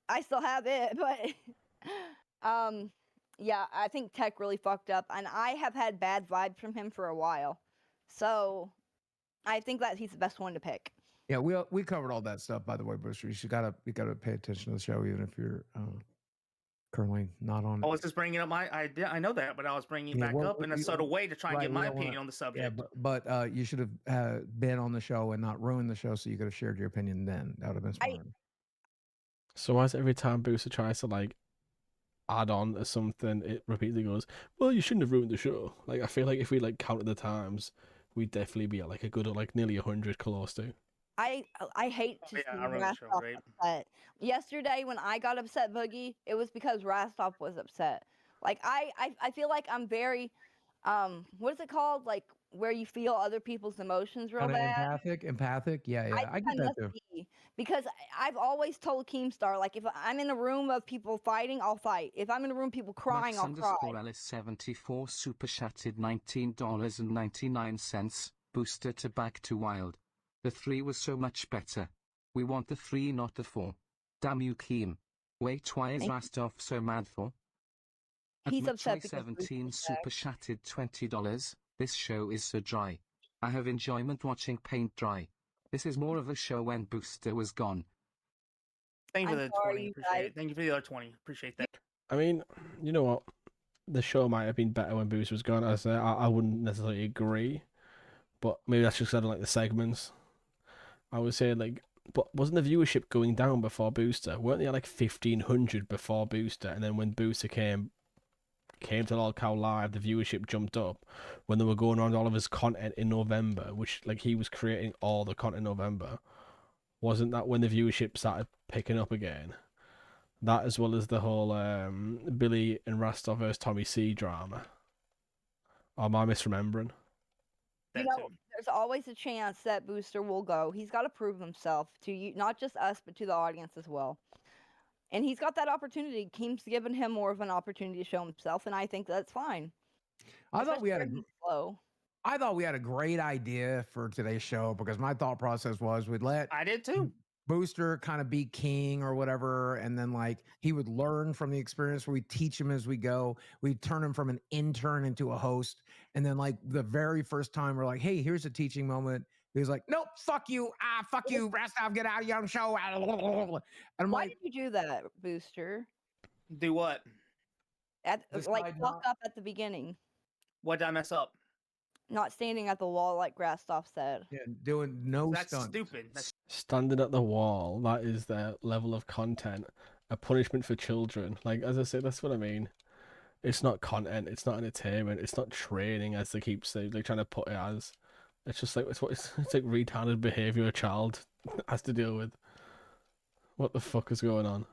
I still have it, but yeah, I think Tech really fucked up, and I have had bad vibes from him for a while. So I think that he's the best one to pick. Yeah, we covered all that stuff, by the way, Booster. You gotta pay attention to the show, even if you're currently not on. I was just bringing up I know that, but I was bringing it back up in a subtle way to try and get my opinion on the subject. Yeah, but you should have been on the show and not ruined the show, so you could have shared your opinion then. That would have been smart. So why is every time Booster tries to like add on to something, it repeatedly goes, "Well, you shouldn't have ruined the show." Like I feel like if we like counted the times, we'd definitely be at like a good like nearly 100 close to. I hate to see Rastov upset. Yesterday when I got upset, Boogie, it was because Rastov was upset. Like I feel like I'm very what is it called? Like where you feel other people's emotions real bad. Empathic. Yeah. I get that too. Because I've always told Keemstar, like if I'm in a room of people fighting, I'll fight. If I'm in a room of people crying, I'll cry. Alice74 super chatted $19.99. Booster to Back to Wild. The 3 was so much better. We want the 3, not the 4. Damn you, Keem. Wait, why is Rastov so mad for? He's upset because 17 super chatted $20. This show is so dry. I have enjoyment watching paint dry. This is more of a show when Booster was gone. Thank you for the 20. Appreciate it. Thank you for the other 20. Appreciate that. I mean, you know what? The show might have been better when Booster was gone. I wouldn't necessarily agree, but maybe that's just because I don't like the segments. I would say like, but wasn't the viewership going down before Booster? Weren't they at like 1,500 before Booster? And then when Booster came to Lolcow Live, the viewership jumped up when they were going around all of his content in November, which like he was creating all the content in November. Wasn't that when the viewership started picking up again? That as well as the whole Billy and Rastov versus Tommy C drama. Or am I misremembering? You know, there's always a chance that Booster will go. He's got to prove himself to you, not just us, but to the audience as well. And he's got that opportunity. Keem's given him more of an opportunity to show himself, and I think that's fine. I thought we had a great idea for today's show because my thought process was I did too. Booster kind of be king or whatever, and then like he would learn from the experience where we teach him as we go. We turn him from an intern into a host, and then like the very first time we're like, "Hey, here's a teaching moment." He's like, "Nope, fuck you, fuck you, Rastov, get out of your own show." And I'm Why did you do that, Booster? Do what? Like fuck up at the beginning. What did I mess up? Not standing at the wall like Rastov said. Yeah, doing no That's stunts. Stupid. Standing at the wall, that is their level of content. A punishment for children. Like, as I say, that's what I mean. It's not content, it's not entertainment, it's not training, as they keep saying, like trying to put it as. It's just like, it's like retarded behavior a child has to deal with. What the fuck is going on?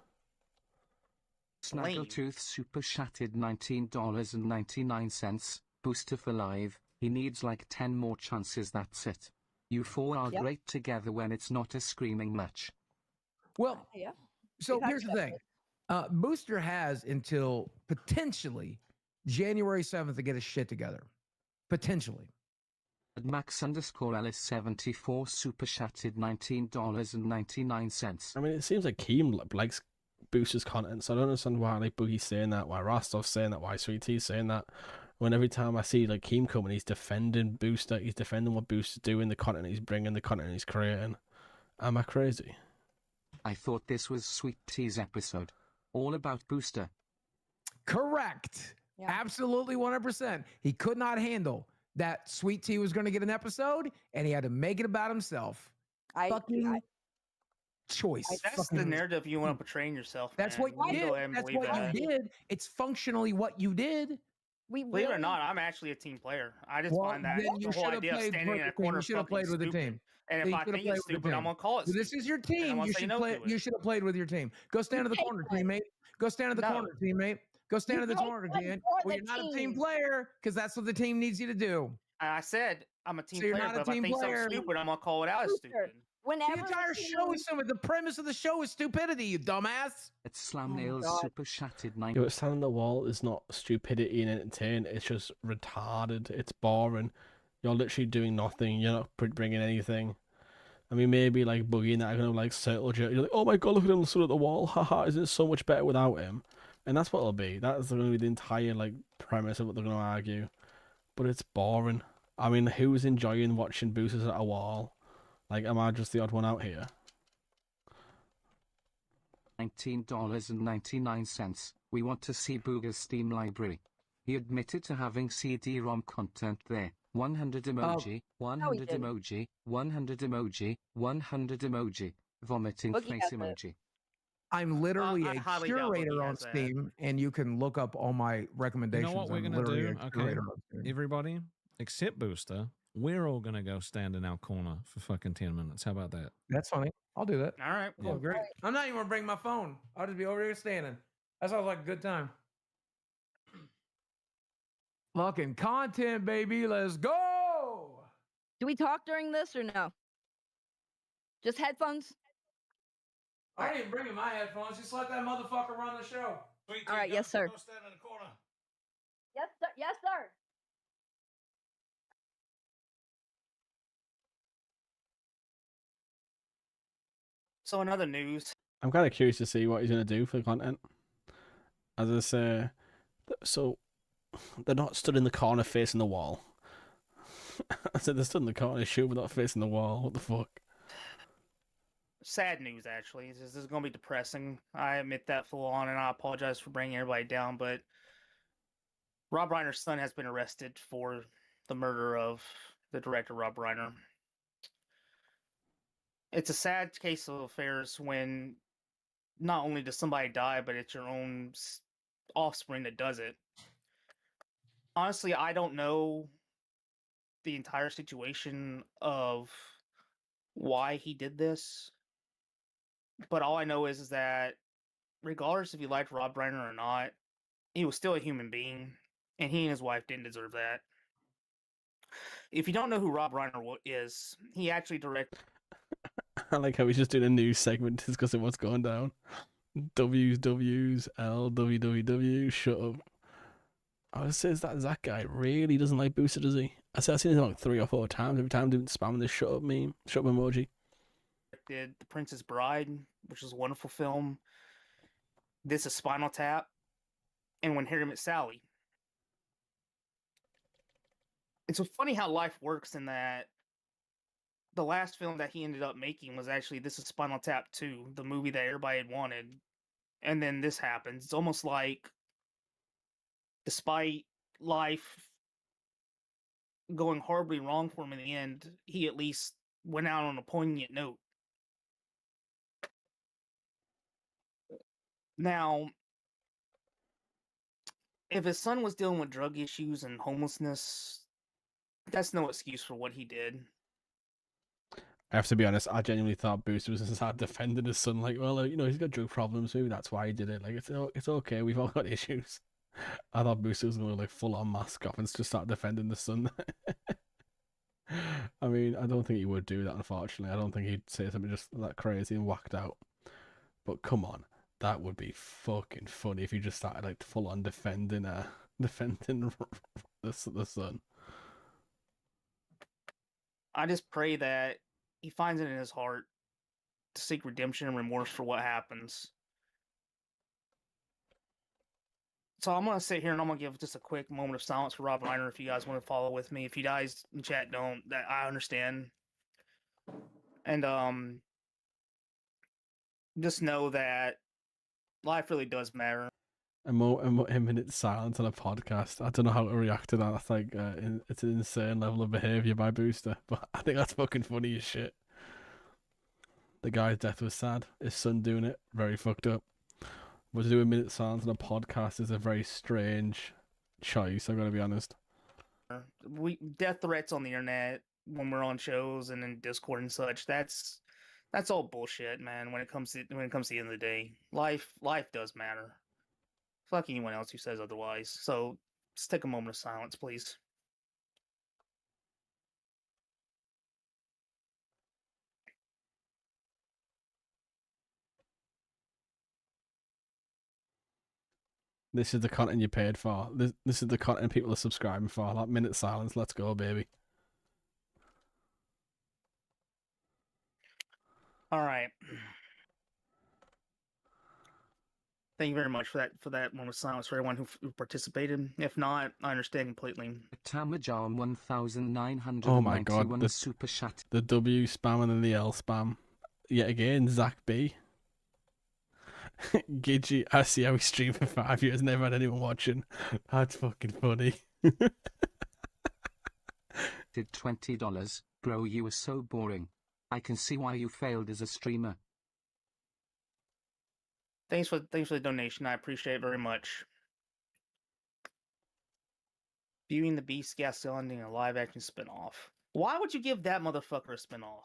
Snaggletooth super chatted $19.99. Booster for live. He needs like 10 more chances, that's it. You 4 are great together when it's not a screaming match. Well, so here's the thing. Booster has until potentially January 7th to get his shit together. Potentially. At Max_Alice74 super chatted $19.99. I mean, it seems like Keem likes Booster's content, so I don't understand why like Boogie's saying that, why Rostov's saying that, why Sweet T's saying that. When every time I see like Keem coming, he's defending Booster, he's defending what Booster's doing, the content he's bringing, the content he's creating. Am I crazy? I thought this was Sweet T's episode. All about Booster. Correct. Yeah. Absolutely 100%. He could not handle that Sweet Tea was going to get an episode, and he had to make it about himself. Choice. That's the narrative you want to portray yourself. That's what you did. That's what you did. It's functionally what you did. Believe it or not, I'm actually a team player. I just find that the whole idea of standing in a corner you should have played with the team. And if I think it's stupid, I'm gonna call it stupid. This is your team. You should have played with your team. Go stand in the corner, teammate. Go stand in the corner, teammate. Go stand in the corner, teammate. Well, you're not a team player because that's what the team needs you to do. I said I'm a team player, but if I think something's stupid, I'm gonna call it out as stupid. The entire show is stupid. The premise of the show is stupidity, you dumbass. It's Slam Nails super chatted 9. But standing on the wall is not stupidity and entertainment. It's just retarded. It's boring. You're literally doing nothing. You're not bringing anything. I mean, maybe like Boogie and that are gonna like circle jerk. You're like, oh my god, look at him stood at the wall. Haha, isn't it so much better without him? And that's what it'll be. That's gonna be the entire like premise of what they're gonna argue. But it's boring. I mean, who's enjoying watching boosters at a wall? Like, am I just the odd one out here? $19.99. We want to see Booger's Steam library. He admitted to having CD-ROM content there. 100 emoji, 100 emoji, 100 emoji, 100 emoji, vomiting face emoji. I'm literally a curator on Steam, and you can look up all my recommendations. You know what we're going to do? Okay, everybody, except Booster, we're all going to go stand in our corner for fucking 10 minutes. How about that? That's funny. I'll do that. All right. Cool. Great. I'm not even going to bring my phone. I'll just be over here standing. That sounds like a good time. Fucking content, baby. Let's go. Do we talk during this or no? Just headphones? I ain't even bringing my headphones. Just let that motherfucker run the show. Sweet. All right. Yes, sir. Go stand in the corner. Yes, sir. Yes, sir. So in other news, I'm kind of curious to see what he's going to do for the content. As I say, so they're not stood in the corner facing the wall. I said they're stood in the corner shooting, but not facing the wall. What the fuck? Sad news, actually. This is going to be depressing. I admit that full on, and I apologize for bringing everybody down, but Rob Reiner's son has been arrested for the murder of the director, Rob Reiner. It's a sad case of affairs when not only does somebody die, but it's your own offspring that does it. Honestly, I don't know the entire situation of why he did this, but all I know is that regardless if you liked Rob Reiner or not, he was still a human being, and he and his wife didn't deserve that. If you don't know who Rob Reiner is, he actually directed... I like how he's just doing a news segment discussing what's going down. W's, L, WWW, shut up. I would say, is that guy really doesn't like Booster, does he? I've seen him like 3 or 4 times. Every time doing spamming this shut up meme, shut up emoji. Did The Princess Bride, which is a wonderful film. This is Spinal Tap, and When Harry Met Sally. It's funny how life works in that the last film that he ended up making was actually This is Spinal Tap 2, the movie that everybody had wanted. And then this happens. It's almost like, despite life going horribly wrong for him in the end, he at least went out on a poignant note. Now, if his son was dealing with drug issues and homelessness, that's no excuse for what he did. I have to be honest, I genuinely thought Booster was just defending his son, like, well, he's got drug problems, maybe that's why he did it. Like, it's okay, we've all got issues. I thought Booster was going to, like, full-on mask off and just start defending the son. I mean, I don't think he would do that, unfortunately. I don't think he'd say something just that crazy and whacked out. But come on, that would be fucking funny if you just started, like, full-on defending the son. I just pray that he finds it in his heart to seek redemption and remorse for what happens. So I'm going to sit here and I'm going to give just a quick moment of silence for Rob Reiner if you guys want to follow with me. If you guys in chat don't, that I understand. And just know that life really does matter. A minute silence on a podcast. I don't know how to react to that. That's like it's an insane level of behavior by Booster, but I think that's fucking funny as shit. The guy's death was sad. His son doing it, very fucked up. But to do a minute silence on a podcast is a very strange choice. I'm gonna be honest. Death threats on the internet when we're on shows and in Discord and such. That's all bullshit, man. When it comes to the end of the day, life does matter. Fuck anyone else who says otherwise. So, let's take a moment of silence, please. This is the content you paid for. This is the content people are subscribing for. That minute silence. Let's go, baby. All right. Thank you very much for that moment of silence for everyone who participated. If not, I understand completely. Tamajar 1991 oh my god, super chat. The W spam and then the L spam. Yet again, Zach B. Gidgy, I see how he streamed for 5 years, never had anyone watching. That's fucking funny. Did $20, bro, you were so boring. I can see why you failed as a streamer. Thanks for the donation. I appreciate it very much. Viewing the Beast Gaston in a live-action spinoff. Why would you give that motherfucker a spinoff?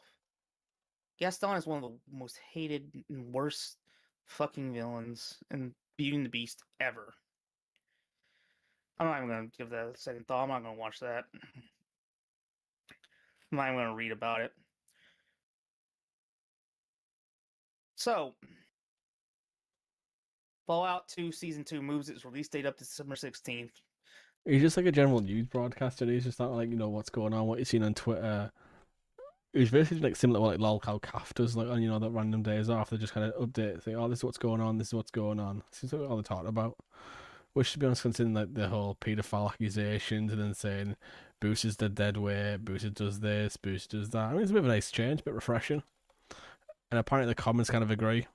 Gaston is one of the most hated and worst fucking villains in Beauty and the Beast ever. I'm not even going to give that a second thought. I'm not going to watch that. I'm not even going to read about it. So, Fallout 2 Season 2 moves its release date up to December 16th. He's just like a general news broadcaster. He's just not like, you know, what's going on, what you've seen on Twitter. It was basically like similar to what like Lolcow Calf does, like on, you know, that random days off. They just kind of update, say, oh, this is what's going on, this is what's going on. This is what all they're talking about. Which, to be honest, considering like the whole paedophile accusations and then saying Booster's the dead weight, Booster does this, Booster does that. I mean, it's a bit of a nice change, a bit refreshing. And apparently the comments kind of agree.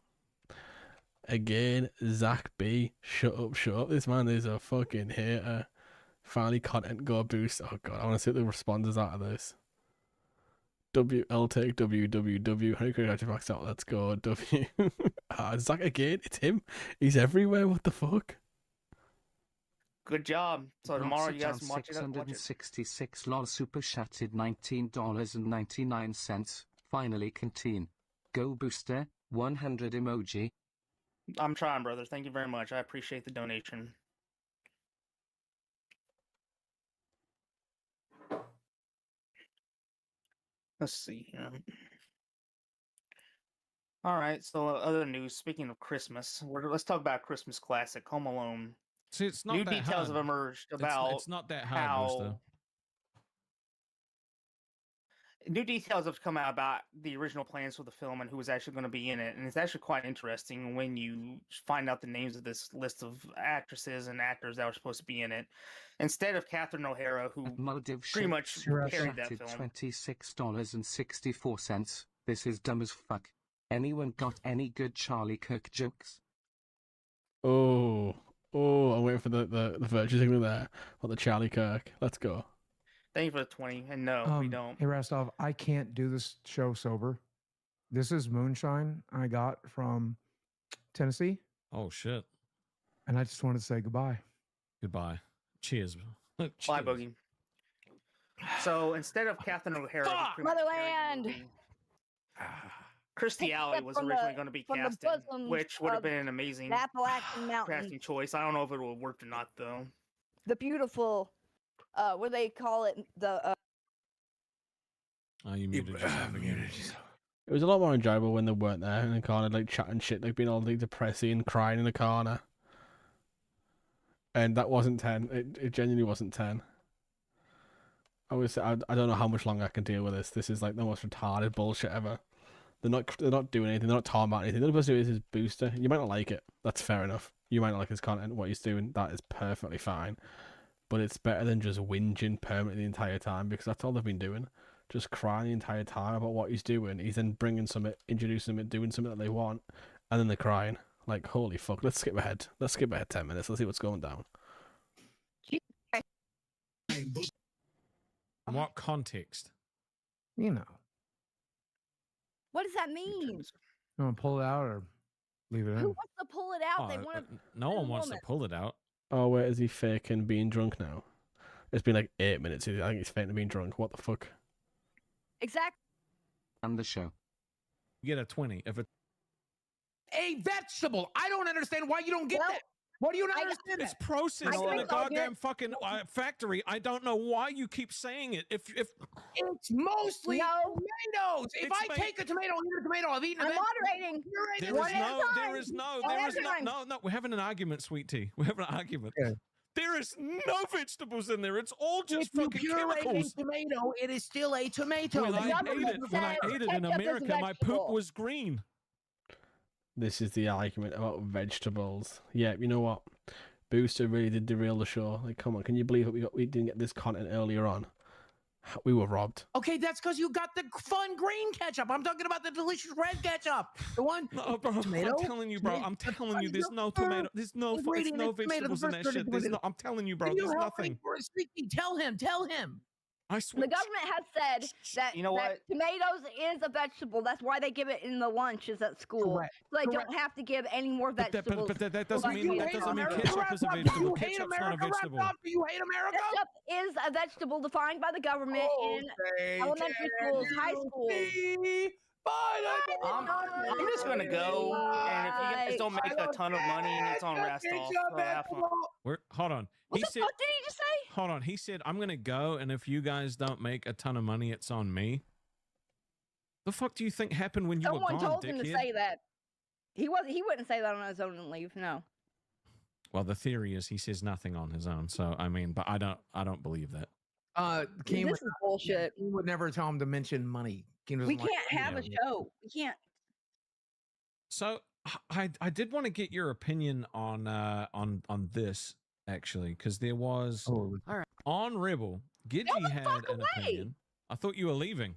Again, Zach B, shut up, shut up. This man is a fucking hater. Finally, content go Boost. Oh god, I want to see what the responders out of this. WL take WWW. How can I back out? Let's go. W. Zach again. It's him. He's everywhere. What the fuck? Good job. So tomorrow you guys can watch it. 666 lol super chatted $19.99. Finally canteen. Go Booster. 100 emoji. I'm trying, brother. Thank you very much. I appreciate the donation. Let's see here. All right. So other news. Speaking of Christmas, let's talk about Christmas classic Home Alone. See, it's not new that details hard. have emerged about it's not that hard, Booster. New details have come out about the original plans for the film and who was actually going to be in it, and it's actually quite interesting when you find out the names of this list of actresses and actors that were supposed to be in it, instead of Catherine O'Hara, who pretty much carried that film. $26.64. This is dumb as fuck. Anyone got any good Charlie Cook jokes? Oh, I'm waiting for the virtue signal there. What the Charlie Kirk? Let's go. Thank you for the 20. And no, we don't. Hey, Rostov, I can't do this show sober. This is moonshine I got from Tennessee. Oh, shit. And I just wanted to say goodbye. Goodbye. Cheers. Bye, Boogie. So instead of Catherine O'Hara, Motherland! Kirstie Alley was originally going to be casted, which would have been an amazing casting choice. I don't know if it would have worked or not, though. The beautiful... what do they call it? The Oh, you muted yourself again. It was a lot more enjoyable when they weren't there in the corner, like chatting shit, like being all like depressing, crying in the corner. And that wasn't 10. It genuinely wasn't 10. I don't know how much longer I can deal with this. This is like the most retarded bullshit ever. They're not doing anything. They're not talking about anything. The only person who is Booster. You might not like it. That's fair enough. You might not like his content, what he's doing. That is perfectly fine. But it's better than just whinging permanently the entire time, because that's all they've been doing. Just crying the entire time about what he's doing. He's then bringing something, introducing them, doing something that they want, and then they're crying. Like, holy fuck, let's skip ahead. Let's skip ahead 10 minutes. Let's see what's going down. In what context? You know. What does that mean? You want to pull it out or leave it in? Who wants to pull it out? They want to. No one wants to pull it out. Oh, wait, is he faking being drunk now? It's been like 8 minutes. I think he's faking being drunk. What the fuck? Exactly. And the show. You get a 20 if it. A vegetable. I don't understand why you don't get that. What do you not understand? It's processed in a goddamn fucking factory. I don't know why you keep saying it. If it's mostly tomatoes. If I take a tomato and eat a tomato, I've eaten a vegetable. Moderating. There is no. We're having an argument, Sweet Tea. We're having an argument. Yeah. There is no vegetables in there. It's all just fucking chemicals. A tomato, it is still a tomato. When I ate it in America, my poop was green. This is the argument about vegetables. Yeah, you know what? Booster really did derail the show. Like, come on, can you believe that we didn't get this content earlier on? We were robbed. Okay, that's because you got the fun green ketchup. I'm talking about the delicious red ketchup. The one. No, bro. Tomato. I'm telling you, bro. I'm telling you, there's no tomato. There's no vegetables in that shit. There's no. I'm telling you, bro. There's nothing. Tell him. Tell him. I swear. The government has said that, that tomatoes is a vegetable. That's why they give it in the lunches at school. Correct. So they don't have to give any more vegetables. But that doesn't mean ketchup is a vegetable. Ketchup's not a vegetable. Do you hate America? Ketchup is a vegetable defined by the government in elementary schools, high schools. I'm just gonna go, and if you guys don't make a ton of money, it's on rest off. So have fun. Hold on. What the fuck did he just say? Hold on. He said, "I'm gonna go, and if you guys don't make a ton of money, it's on me." The fuck do you think happened when you were gone, Someone told dickhead? him to say that. He wouldn't say that on his own and leave. No. Well, the theory is he says nothing on his own. So I mean, but I don't believe that. This is bullshit. He would never tell him to mention money. We can't have a show. We can't. So I did want to get your opinion on this actually, because there was on Rebel. Gidgey had an opinion. I thought you were leaving.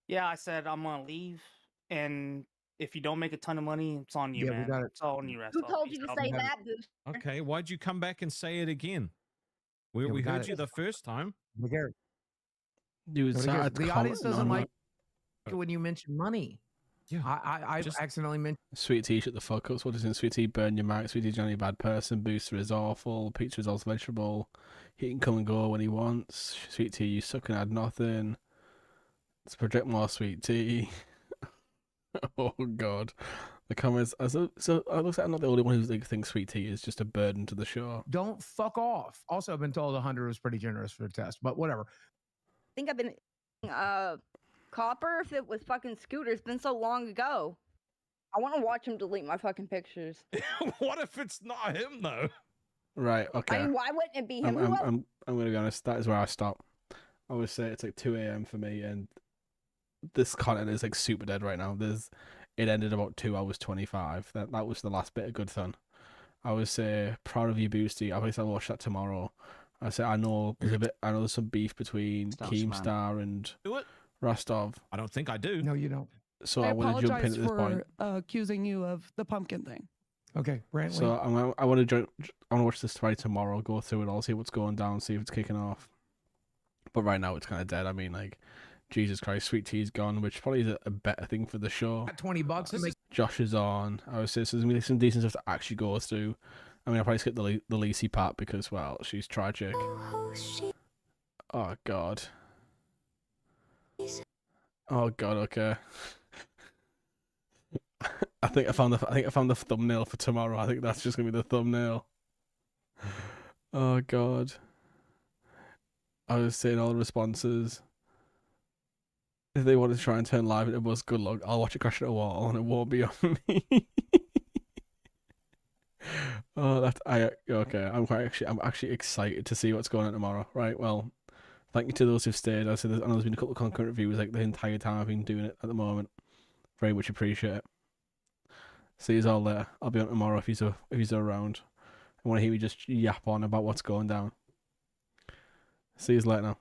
Yeah, I said I'm gonna leave, and if you don't make a ton of money, it's on you, man. It's all on you. Who told you to say that, dude? Okay, why'd you come back and say it again? We heard you the first time. Dude, the audience doesn't like when you mention money. Yeah, I accidentally mentioned Sweet Tea, shut the fuck up. What is in Sweet Tea? Burn your mic. Sweet Tea's only a bad person. Booster is awful. Pizza is also vegetable. He can come and go when he wants. Sweet Tea, you suck and add nothing. Let's project more Sweet Tea. Oh god, the comments. So it looks like I'm not the only one who thinks Sweet Tea is just a burden to the show. Don't fuck off. Also, I've been told 100 was pretty generous for the test, but whatever. I think I've been Copper. If it was fucking Scooter, it's been so long ago. I want to watch him delete my fucking pictures. What if it's not him though? Right. Okay. I mean, why wouldn't it be him? I'm gonna be honest. That is where I stop. I would say it's like 2 a.m. for me, and this content is like super dead right now. It ended about 2 hours 25. That was the last bit of good fun. I would say proud of you, Boosty. I'll watch that tomorrow. I say I know there's some beef between Keemstar and Rostov. I don't think I do. No, you don't. So I want to jump in at this point. Accusing you of the pumpkin thing. Okay, Brantley. So I want to watch this try tomorrow. Go through it all, see what's going down, see if it's kicking off. But right now it's kind of dead. I mean, like, Jesus Christ, Sweet Tea's gone, which probably is a better thing for the show. $20. Josh is on. I would say so there's gonna be some decent stuff to actually go through. I mean, I'll probably skip the Lacey part because, well, she's tragic. Oh god. Oh god. Okay. I think I found the thumbnail for tomorrow. I think that's just gonna be the thumbnail. Oh god. I was saying all the responses. If they want to try and turn live into Buzz, good luck. I'll watch it crash at a wall and it won't be on me. Oh, okay. I'm actually excited to see what's going on tomorrow. Right. Well, thank you to those who've stayed. I know there's been a couple of concurrent reviews like the entire time I've been doing it at the moment. Very much appreciate it. See you all later. I'll be on tomorrow if he's around. I want to hear me just yap on about what's going down. See you later now.